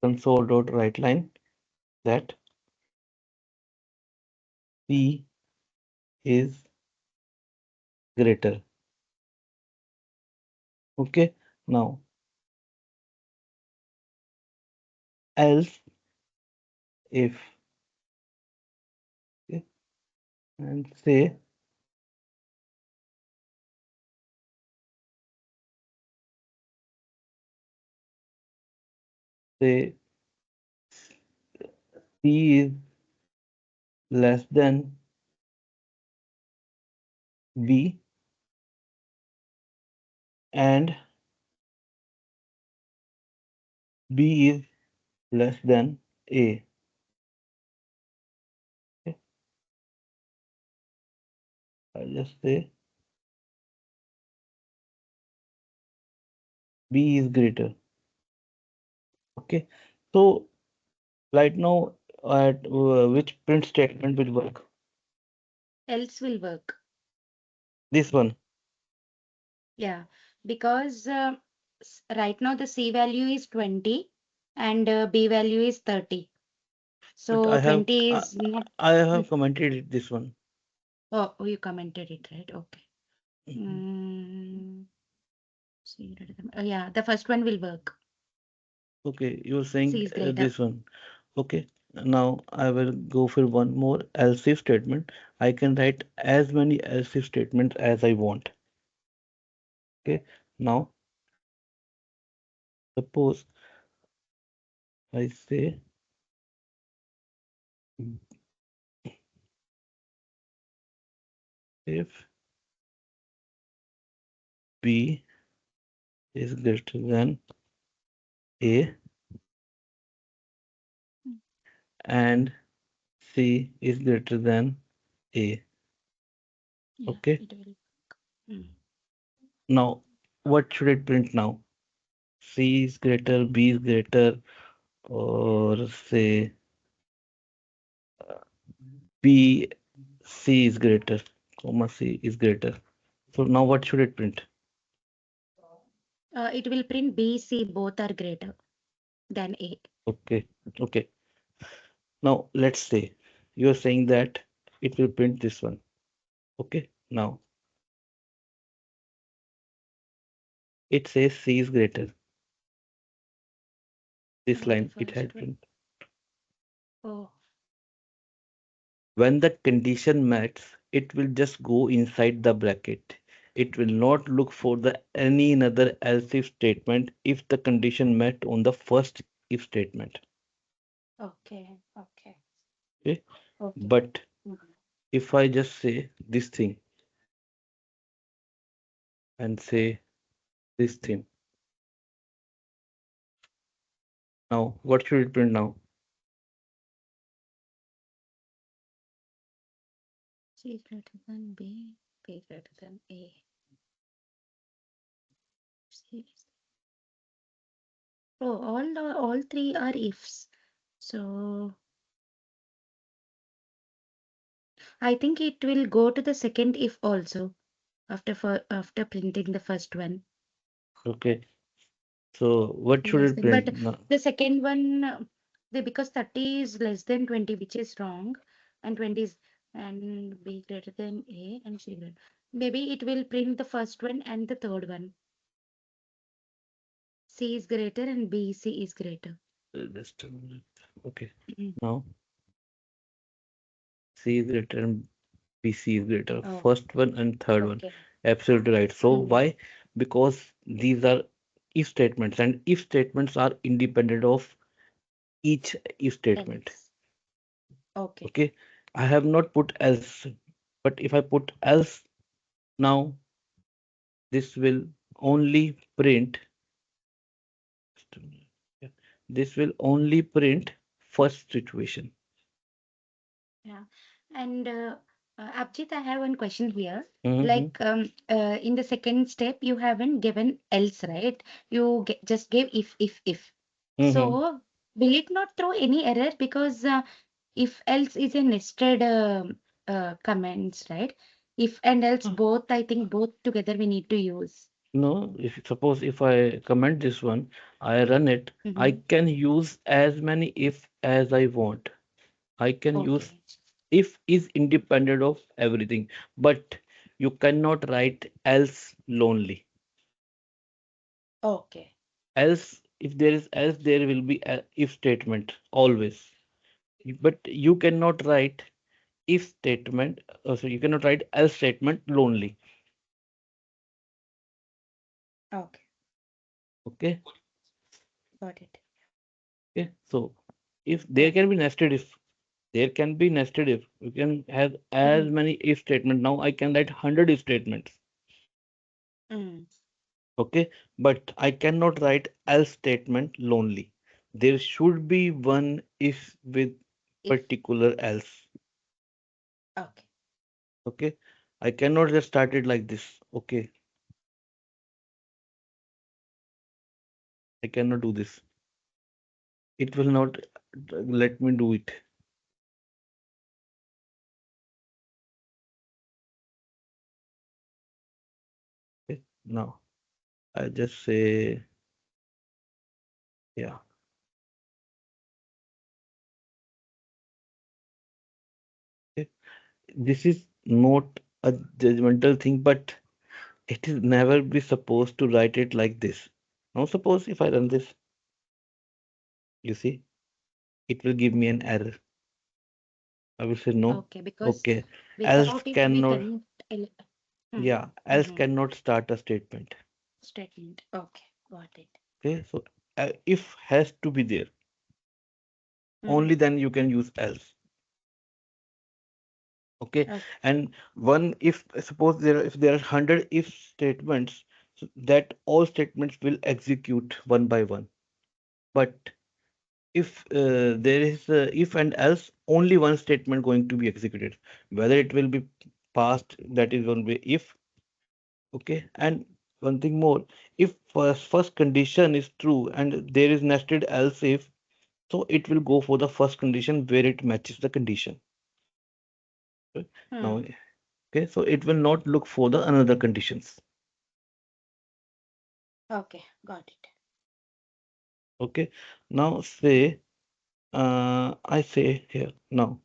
console dot write line that C is greater. Okay. Now else if okay, and say C is less than B and B is less than A. Okay. I just say B is greater. Okay. So right now at which print statement will work? Else will work. This one. Yeah, because right now the C value is 20 and B value is 30. But So 20 is not. I Mm. have commented it, this one. Oh, you commented it, right? Okay. Mhm. Mm, C greater than, yeah, the first one will work. Okay, you're saying C is greater. this one. Okay, now I will go for one more else if statement. I can write as many else if statements as I want. Okay, now suppose I say if B is greater than A Mm. and C is greater than A. Yeah, Okay, it will. Mm. now what should it print now? C is greater, B is greater, or say B C is greater, comma C is greater. So now what should it print? It will print B, C, both are greater than A. Okay, okay. Now let's say you're saying that it will print this one. Okay, now it says C is greater. This The line it first had one. print. Oh, When the condition matches, it will just go inside the bracket. It will not look for the any another else if statement if the condition met on the first if statement. okay, okay, Okay, okay. but Mm. if I just say this thing, and say this thing. Now, what should it print now? C is greater than B greater than A. C is... Oh, all three are ifs. So I think it will go to the second if also after printing the first one. Okay. So what should Less it than, print but now? the second one, because 30 is less than 20, which is wrong, and 20 is and B greater than A and C greater. Maybe it will print the first one and the third one. C is greater and BC is greater. Just a minute. Okay. Mm. Now C is greater and BC is greater. Oh, First one and third one. okay. Absolutely right. So Mm. why? Because these are if statements, and if statements are independent of each if statement. Else. Okay. Okay. I have not put else, but if I put else now, this will only print. Just a minute. Yeah. This will only print first situation. Yeah. And Abhijit, I have one question here. Mm-hmm. Like in the second step, you haven't given else, right? You just gave if. Mm-hmm. So will it not throw any error because if else is a nested comments, right? If and else both, I think both together we need to use. No, if suppose if I comment this one, I run it, I Mm-hmm. can use as many if as I want. I can use Okay. if is independent of everything, but you cannot write else lonely. Okay. Else, if there is else, there will be a if statement always. But you cannot write if statement, so you cannot write else statement lonely. Okay. Okay, Got it. okay. So if there Yeah. can be nested if, there can be nested if. You can have as Mm. many if statements. Now I can write 100 if statements. Mm. Okay, but I cannot write else statement lonely. There should be one if with If. particular else. Okay. Okay, I cannot just start it like this. Okay, I cannot do this. It will not let me do it. Okay, now I just say, yeah. Okay. This is not a judgmental thing, but it is never be supposed to write it like this. Now suppose if I run this, you see, it will give me an error. I will say no. Okay. Because Okay. Else without it, we cannot, can. Hmm. yeah, else Mm-hmm. cannot start a statement. Statement. Okay, got it. Okay. So if has to be there, Mm. only then you can use else. Okay. Okay. And one if suppose if there are 100 if statements, so that all statements will execute one by one. But if there is if and else, only one statement going to be executed, whether it will be passed, that is one way if. Okay, and one thing more, if first condition is true and there is nested else if, so it will go for the first condition where it matches the condition. Okay? Now, Hmm. okay, so it will not look for the another conditions. Okay, got it. Okay, now say I say here now,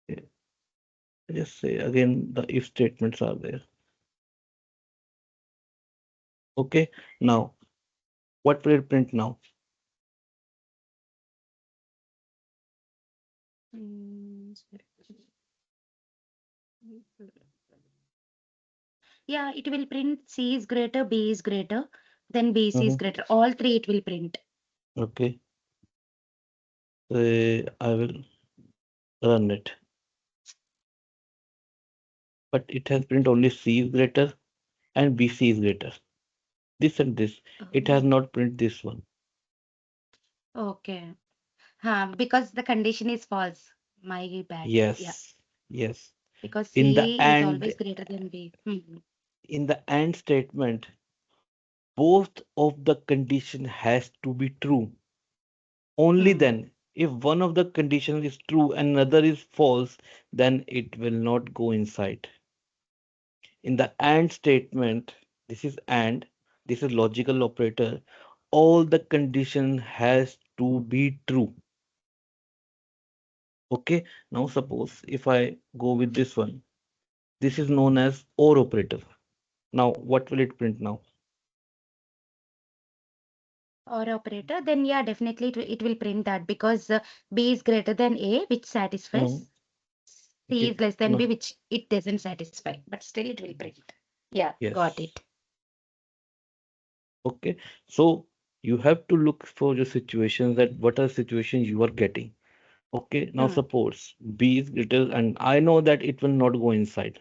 okay, I just say again the if statements are there. Okay, now what will it print now? Mm, yeah, it will print C is greater, B is greater, then BC is Hmm. greater. All three it will print. Okay, I will run it. but it has print only C is greater and BC is greater. This and this. It has Oh, not print this one. okay. Because the condition is false. My bad. Yeah. Yes, yes. Because In the C is and always greater than B. in the and statement, both of the condition has to be true. Only Hmm. then, if one of the conditions is true and another is false, then it will not go inside. In the and statement, this is and, this is logical operator. All the condition has to be true. Okay, now suppose if I go with this one, this is known as OR operator. Now, what will it print now? Or operator, then yeah, definitely it will print that because B is greater than A, which Mm, satisfies. C okay, is less than B, no, which it doesn't satisfy. But still it will print. Yeah, got yes. it. Okay, so you have to look for your situations that what are situations you are getting. Okay, now Hmm. suppose B is greater and I know that it will not go inside.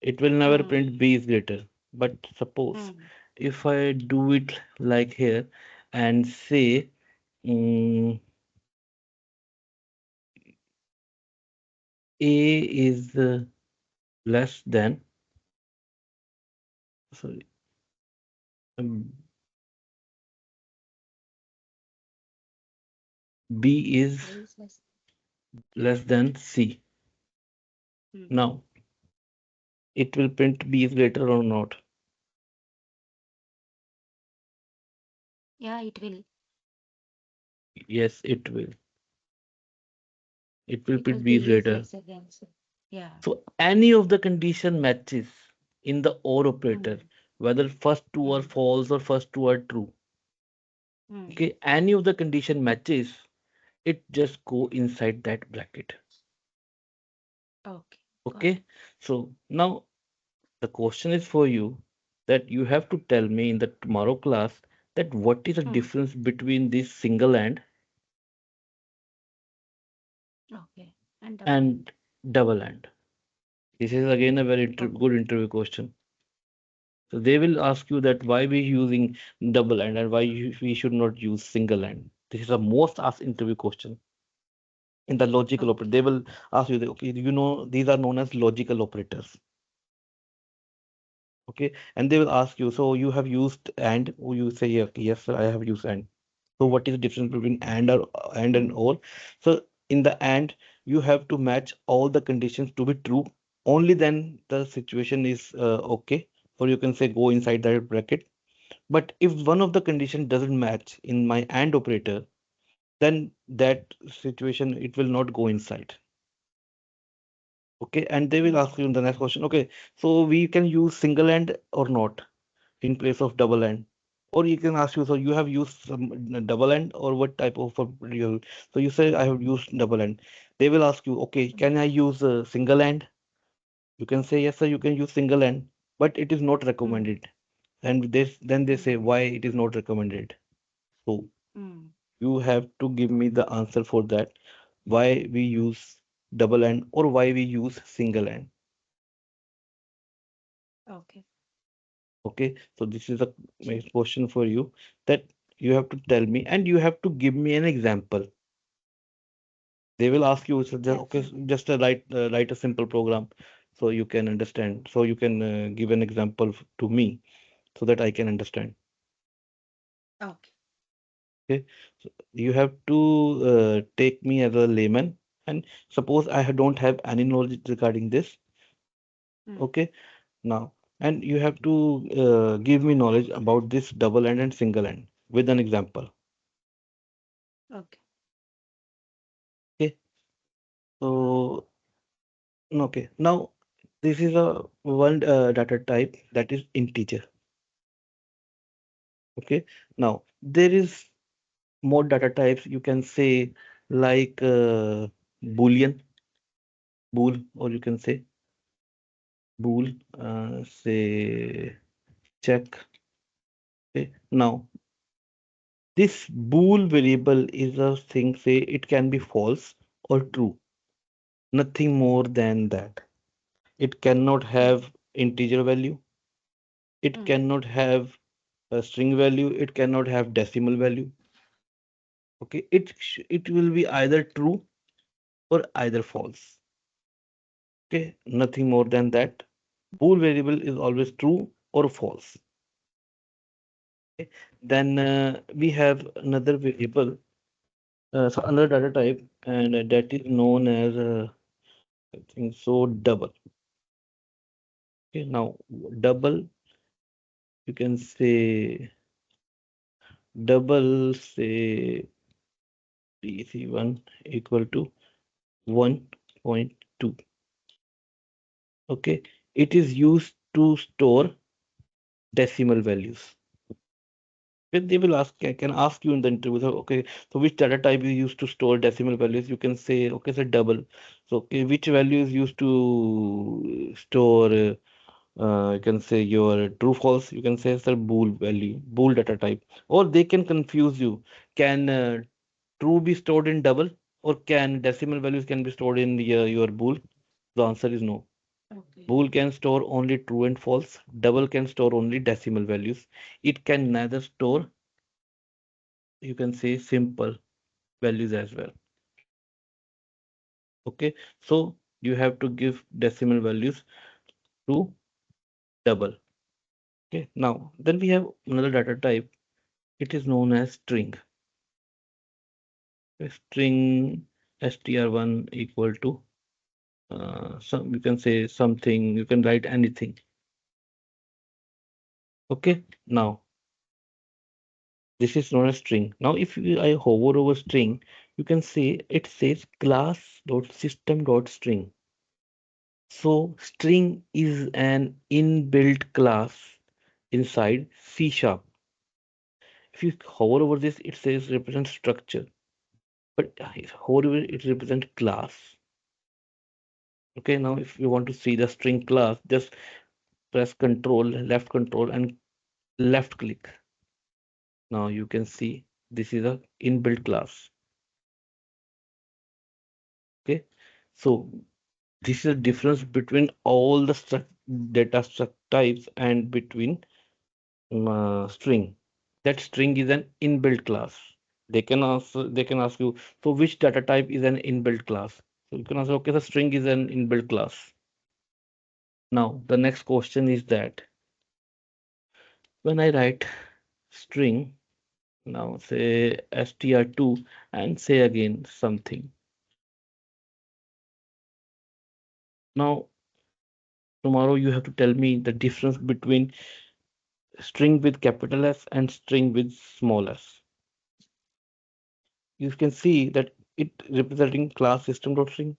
It will never Hmm. print B is greater. But suppose Hmm. if I do it like here and say mm, A is less than, sorry, um, B is A is less. less than C. Hmm. Now it will print B is greater or not. Yeah, it will. Yes, it will. It will Because print B is B is greater. lesser than C. Yeah. So any of the condition matches in the OR operator, Hmm. whether first two are Hmm. false or first two are true. Hmm. Okay, any of the condition matches, it just go inside that bracket. Okay, got Okay, so now the question is for you that you have to tell me in the tomorrow class that what is the it. Hmm. difference between this single Okay. And double and end. double AND. This is again a very Okay. good interview question. So they will ask you that why we using double and why we should not use single and. This is the most asked interview question in the logical operator. Okay. They will ask you, okay, you know, these are known as logical operators. Okay, and they will ask you, so you have used and, or you say, yeah, yes, sir, I have used and. So what is the difference between and or and Hmm. or? So in the and, you have to match all the conditions to be true. Only then the situation is okay, or you can say go inside that bracket. But if one of the condition doesn't match in my AND operator, then that situation it will not go inside. Okay, and they will ask you in the next question, okay, so we can use single AND or not in place of double AND. Or you can ask you, so you have used some double AND or what type of you? So you say I have used double AND. They will ask you, okay, can I use single AND? You can say yes, sir, you can use single AND, but it is not Hmm. recommended. And this then they say Hmm. why it is not recommended. So Hmm. you have to give me the answer for that. Why we use double AND or why we use single AND. Okay. Okay, so this is a my question for you that you have to tell me and you have to give me an example. They will ask you, so just, okay, Yes. just write a simple program so you can understand. So you can give an example to me so that I can understand. Okay. Okay, so you have to take me as a layman and suppose don't have any knowledge regarding this. Hmm. Okay, now and you have to give me knowledge about this double and single end with an example. Okay. Okay, so okay, now this is a one data type that is integer. Okay, now there is more data types you can say like boolean, bool, or you can say bool, say check. Okay, now this bool variable is a thing, say it can be false or true, nothing more than that. It cannot have integer value. It Mm. cannot have a string value. It cannot have decimal value. Okay, it will be either true or either false. Okay, nothing more than that. Bool variable is always true or false. Okay, then we have another variable, so another data type, and that is known as I think so double. Okay, now double, you can say double, say PC1 equal to 1.2. Okay, it is used to store decimal values. They will ask, can ask you in the interview, so, okay, so which data type you use to store decimal values? You can say, okay, so double. So, okay, which value is used to store, you can say your true false, you can say sir bool value, bool data type. Or they can confuse you. Can true be stored in double, or can decimal values can be stored in your bool? The answer is no. Okay. Bool can store only true and false. Double can store only decimal values. It can neither store, you can say, simple values as well. Okay, so you have to give decimal values to double. Okay, now then we have another data type. It is known as string. A string str1 equal to some, you can say something, you can write anything. Okay, now this is known as string. Now if I hover over string, you can say it says class dot system dot string. So string is an inbuilt class inside C sharp. If you hover over this, it says represent structure, but however it represents class. Okay, now if you want to see the string class, just press control and left click. Now you can see this is a inbuilt class. Okay, so this is the difference between all the data struct types and between string. That string is an inbuilt class. They can ask you, so which data type is an inbuilt class? So you can answer, okay, the string is an inbuilt class. Now the next question is that when I write string, now say str2 and say again something. Now tomorrow you have to tell me the difference between string with capital S and string with small s. You can see that it representing class system.string.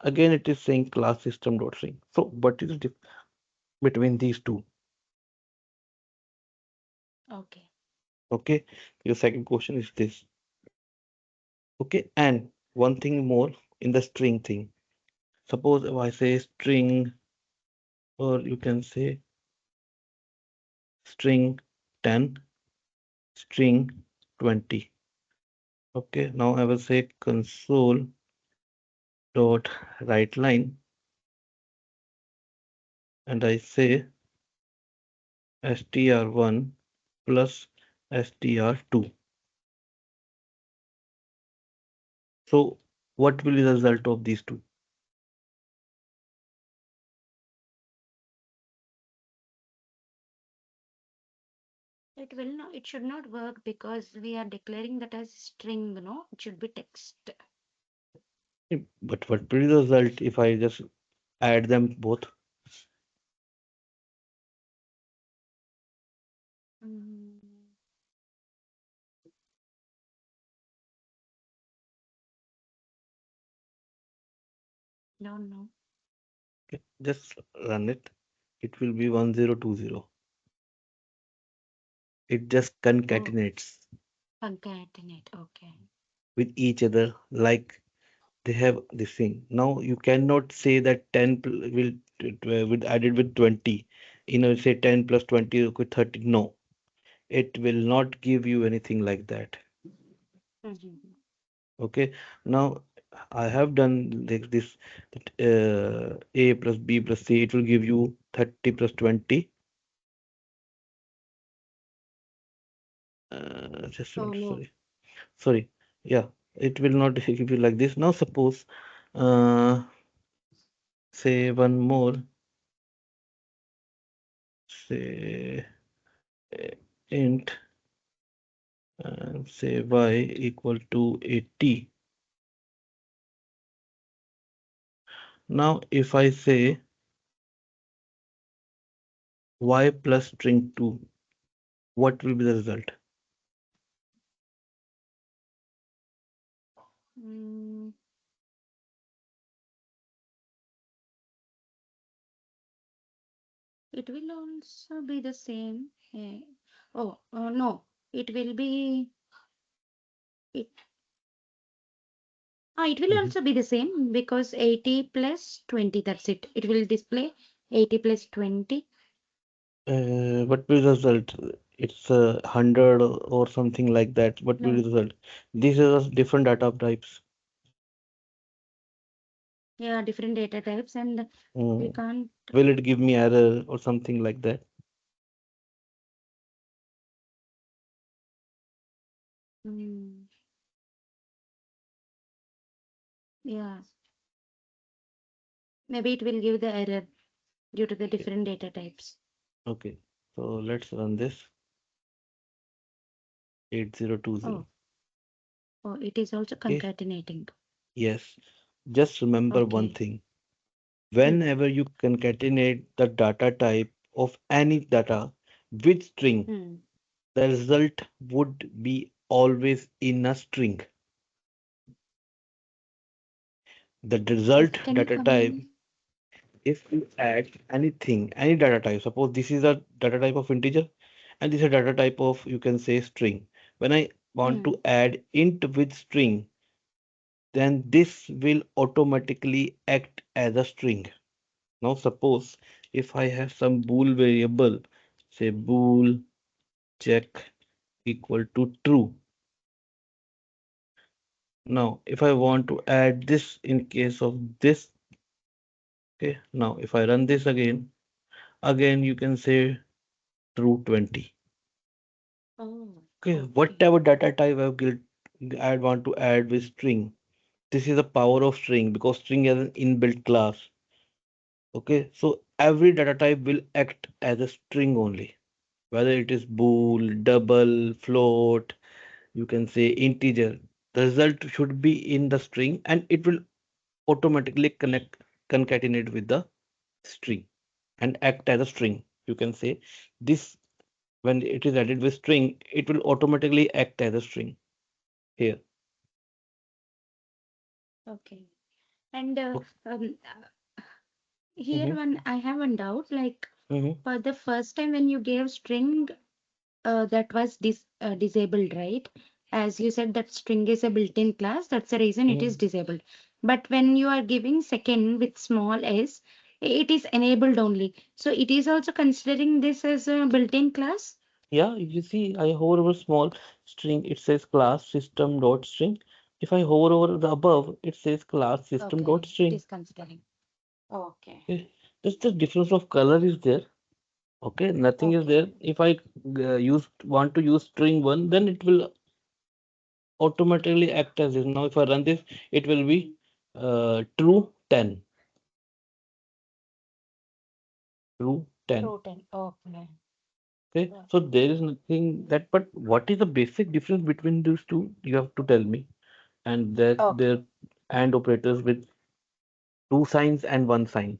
Again, it is saying class system.string. So what is the difference between these two? Okay. Okay. Your second question is this. Okay. And one thing more in the string thing. Suppose if I say string, or you can say string 10, string 20. Okay. Now I will say console dot write line, and I say str1 plus str2. So what will be the result of these two? It will not, it should not work because we are declaring that as string, no? It should be text. But what will be the result if I just add them both? Mm, no, no. Okay, just run it. It will be 1020. It just Oh, concatenates concatenate. Okay. with each other like they have this thing. Now you cannot say that 10 will with added with 20. You know, say 10 plus 20 equal 30. No, it will not give you anything like that. Mm-hmm. Okay. Now, I have done like this, that A plus B plus C, it will give you 30 plus 20. Just a Oh minute, no. sorry. Sorry. Yeah, it will not give you like this. Now suppose, uh, say one more, say uh, int, say y equal to 80. Now if I say y plus string 2, what will be the result? Mm, it will also be the same. Oh, no. It will be it. It will Mhm. also be the same because 80 plus 20. That's it. It will display 80 plus 20. What will the result? It's 100 or something like that. What will be No. the result? These are the different data types. Yeah, different data types, and we Mm. can't. Will it give me error or something like that? Mm, yeah, maybe it will give the error due to the Okay. different data types. Okay. So let's run this 8020. Oh, it is also Okay. concatenating. Yes. Just remember one Okay. thing. Hmm. Whenever you concatenate the data type of any data with string, Hmm. the result would be always in a string. The result Can you data come type, again? if you add anything, any data type, suppose this is a data type of integer and this is a data type of, you can say, string. When I want Hmm. to add int with string, then this will automatically act as a string. Now suppose if I have some bool variable, say bool check equal to true. Now if I want to add this in case of this, okay, now if I run this again you can say true 20. Oh, Okay, okay. whatever data type I want to add with string. This is the power of string because string has an inbuilt class. Okay, so every data type will act as a string only. Whether it is bool, double, float, you can say integer. The result should be in the string and it will automatically concatenate with the string and act as a string. You can say this, when it is added with string, it will automatically act as a string here. Okay. And here Mm-hmm. I have one doubt. Like Mm-hmm. for the first time when you gave string, that was disabled, right? As you said, that string is a built-in class. That's the reason it is Mm-hmm. disabled. But when you are giving second with small s, it is enabled only. So it is also considering this as a built-in class. Yeah, if you see, I hover over small string, it says class system dot string. If I hover over the above, it says class system dot Okay, it string. is considering. Okay. Okay, just the difference of color is there. Okay, nothing is Okay. there. If I use want to use string one, then it will automatically act as this. Now, if I run this, it will be true 10. True 10. True 10. Okay. Okay, Got so it. there is nothing that, but what is the basic difference between these two? You have to tell me. And that Okay. their and operators with two signs and one sign.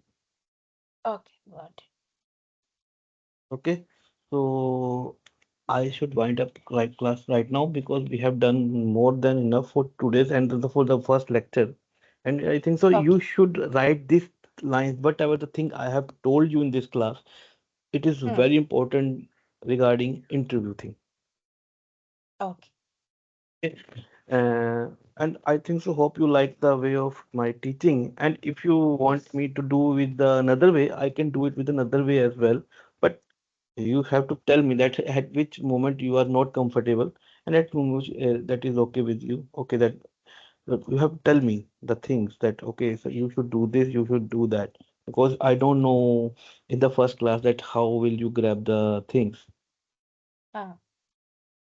Okay. Got it. Okay, so I should wind up class right now because we have done more than enough for today's and for the first lecture. And I think so you Okay. should write these lines, whatever the thing I have told you in this class. It is Hmm. very important regarding interview thing. Okay. Okay. And I think so. Hope you like the way of my teaching. And if you want Yes. me to do with the another way, I can do it with another way as well. But you have to tell me that at which moment you are not comfortable, and at moment that is okay with you. Okay, that But you have to tell me the things that, okay, so you should do this, you should do that. Because I don't know in the first class that how will you grab the things. Ah.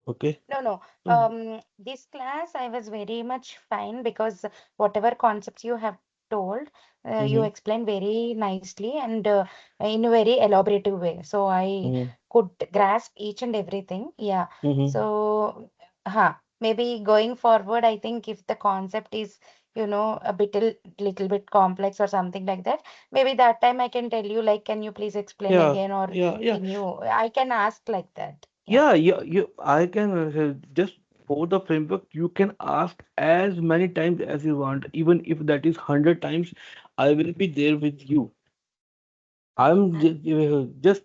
Okay? No, no. So, This class I was very much fine because whatever concepts you have told, you mm-hmm, explained very nicely and in a very elaborative way. So I mm-hmm, could grasp each and everything. Yeah. mm-hmm. So, maybe going forward, I think if the concept is, a little bit complex or something like that, maybe that time I can tell you, like, can you please explain Yeah, again, or yeah, yeah. I can ask like that. Yeah. Yeah, yeah, I can just for the framework, you can ask as many times as you want, even if that is 100 times, I will be there with you. I'm just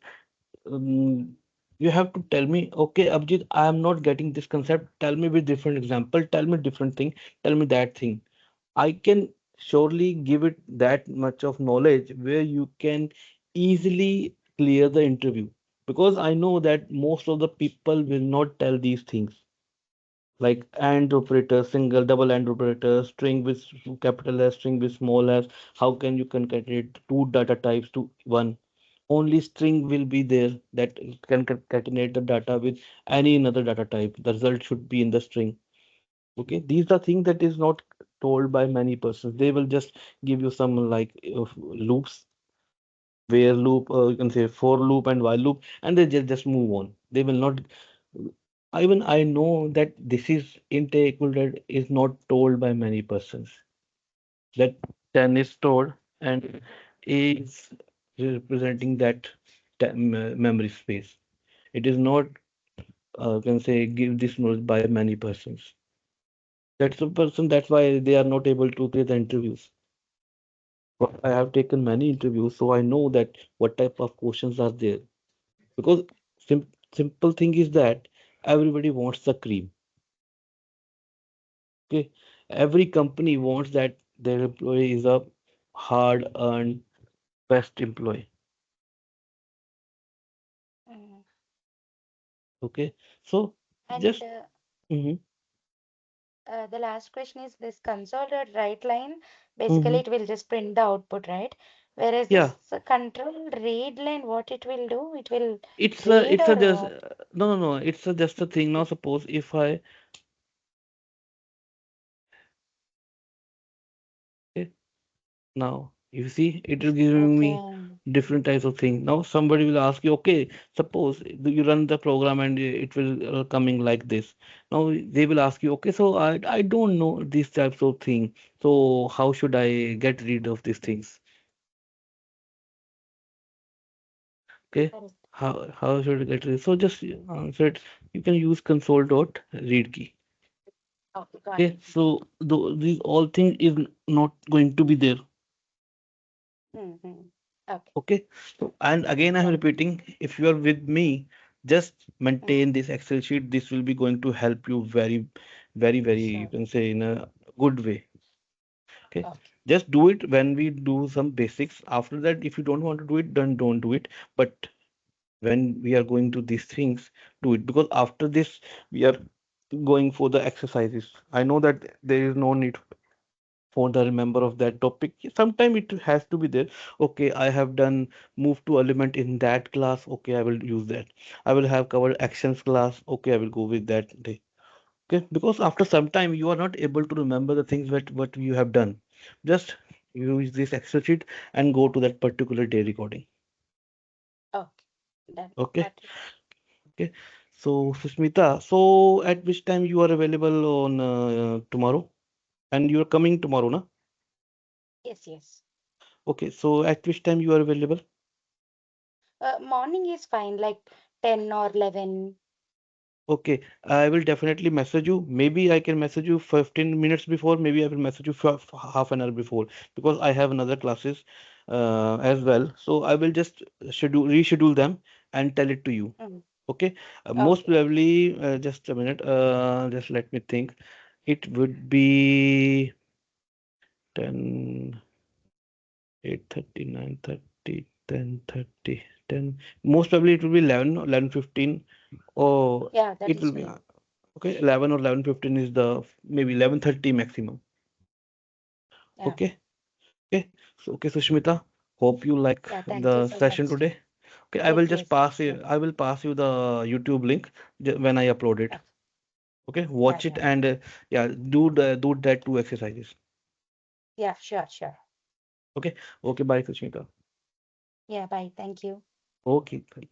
you have to tell me, okay, Abhijit, I am not getting this concept. Tell me with different example, tell me different thing, tell me that thing. I can surely give it that much of knowledge where you can easily clear the interview. Because I know that most of the people will not tell these things like AND operator, single, double AND operator, string with capital S, string with small s. How can you concatenate two data types to one? Only string will be there that can concatenate the data with any another data type. The result should be in the string. Okay, these are things that is not told by many persons. They will just give you some like loops, where loop, you can say for loop and while loop, and they just move on. They will not. Even I know that this is integrated is not told by many persons. That 10 is stored and A is representing that memory space. It is not, can say, give this knowledge by many persons. That's the person, that's why they are not able to clear the interviews. But I have taken many interviews, so I know that what type of questions are there. Because simple thing is that everybody wants the cream. Okay, every company wants that their employee is a hard earned best employee. Mm. Okay, so And just mhm, the last question is this console dot write line. Basically, mhm. it will just print the output, right? Whereas Yeah, this control read line, what it will do? It will read it's a or just what? no, it's a just a thing. Now suppose if I okay, now you see it is giving me Okay. different types of things. Now somebody will ask you, okay, suppose you run the program and it will coming like this. Now they will ask you, okay, so I don't know these types of thing. So how should I get rid of these things? Okay, Correct. how should I get rid? So just answer it. You can use console dot read key. Okay, got Okay, it. so these all things is not going to be there. Mm-hmm. Okay, Okay, so and again I'm got it. repeating, if you are with me, just Mm. maintain this Excel sheet. This will be going to help you very, you Sure. can say in a good way. Okay, Okay. just do it when we do some basics. After that, if you don't want to do it, then don't do it. But when we are going to these things, do it because after this we are going for the exercises. I know that there is no need for the remember of that topic. Sometime it has to be there. Okay, I have done move to element in that class. Okay, I will use that. I will have covered actions class. Okay, I will go with that day. Okay, because after some time you are not able to remember the things that what you have done. Just use this Excel sheet and go to that particular day recording. Okay. Done. Okay, Got it. okay. So Susmita, so at which time you are available on tomorrow, and you are coming tomorrow, na? Yes, yes. Okay, so at which time you are available? Morning is fine, like 10 or 11. Okay, I will definitely message you. Maybe I can message you 15 minutes before. Maybe I will message you for half an hour before because I have another classes as well. So I will just reschedule them and tell it to you. Mm. Okay, most Okay, okay. probably, just a minute. Just let me think. It would be 10, 8:30, 9:30, 10:30, 10. Most probably it will be 11, 11:15, or Yeah, that it is will be fine. okay. 11 or 11:15 is the maybe 11:30 maximum. Yeah. Okay. Okay. So okay, Sushmita, hope you like Yeah. Thank you the so session much. today. Okay, I will Yes. just Yes. pass Sure. it. I will pass you the YouTube link when I upload it. Okay. Okay, Yeah. watch it Yeah. and yeah, do that two exercises. Yeah. Sure. Sure. Okay, okay, bye, Sushmita. Yeah. Bye. Thank you. Okay, bye.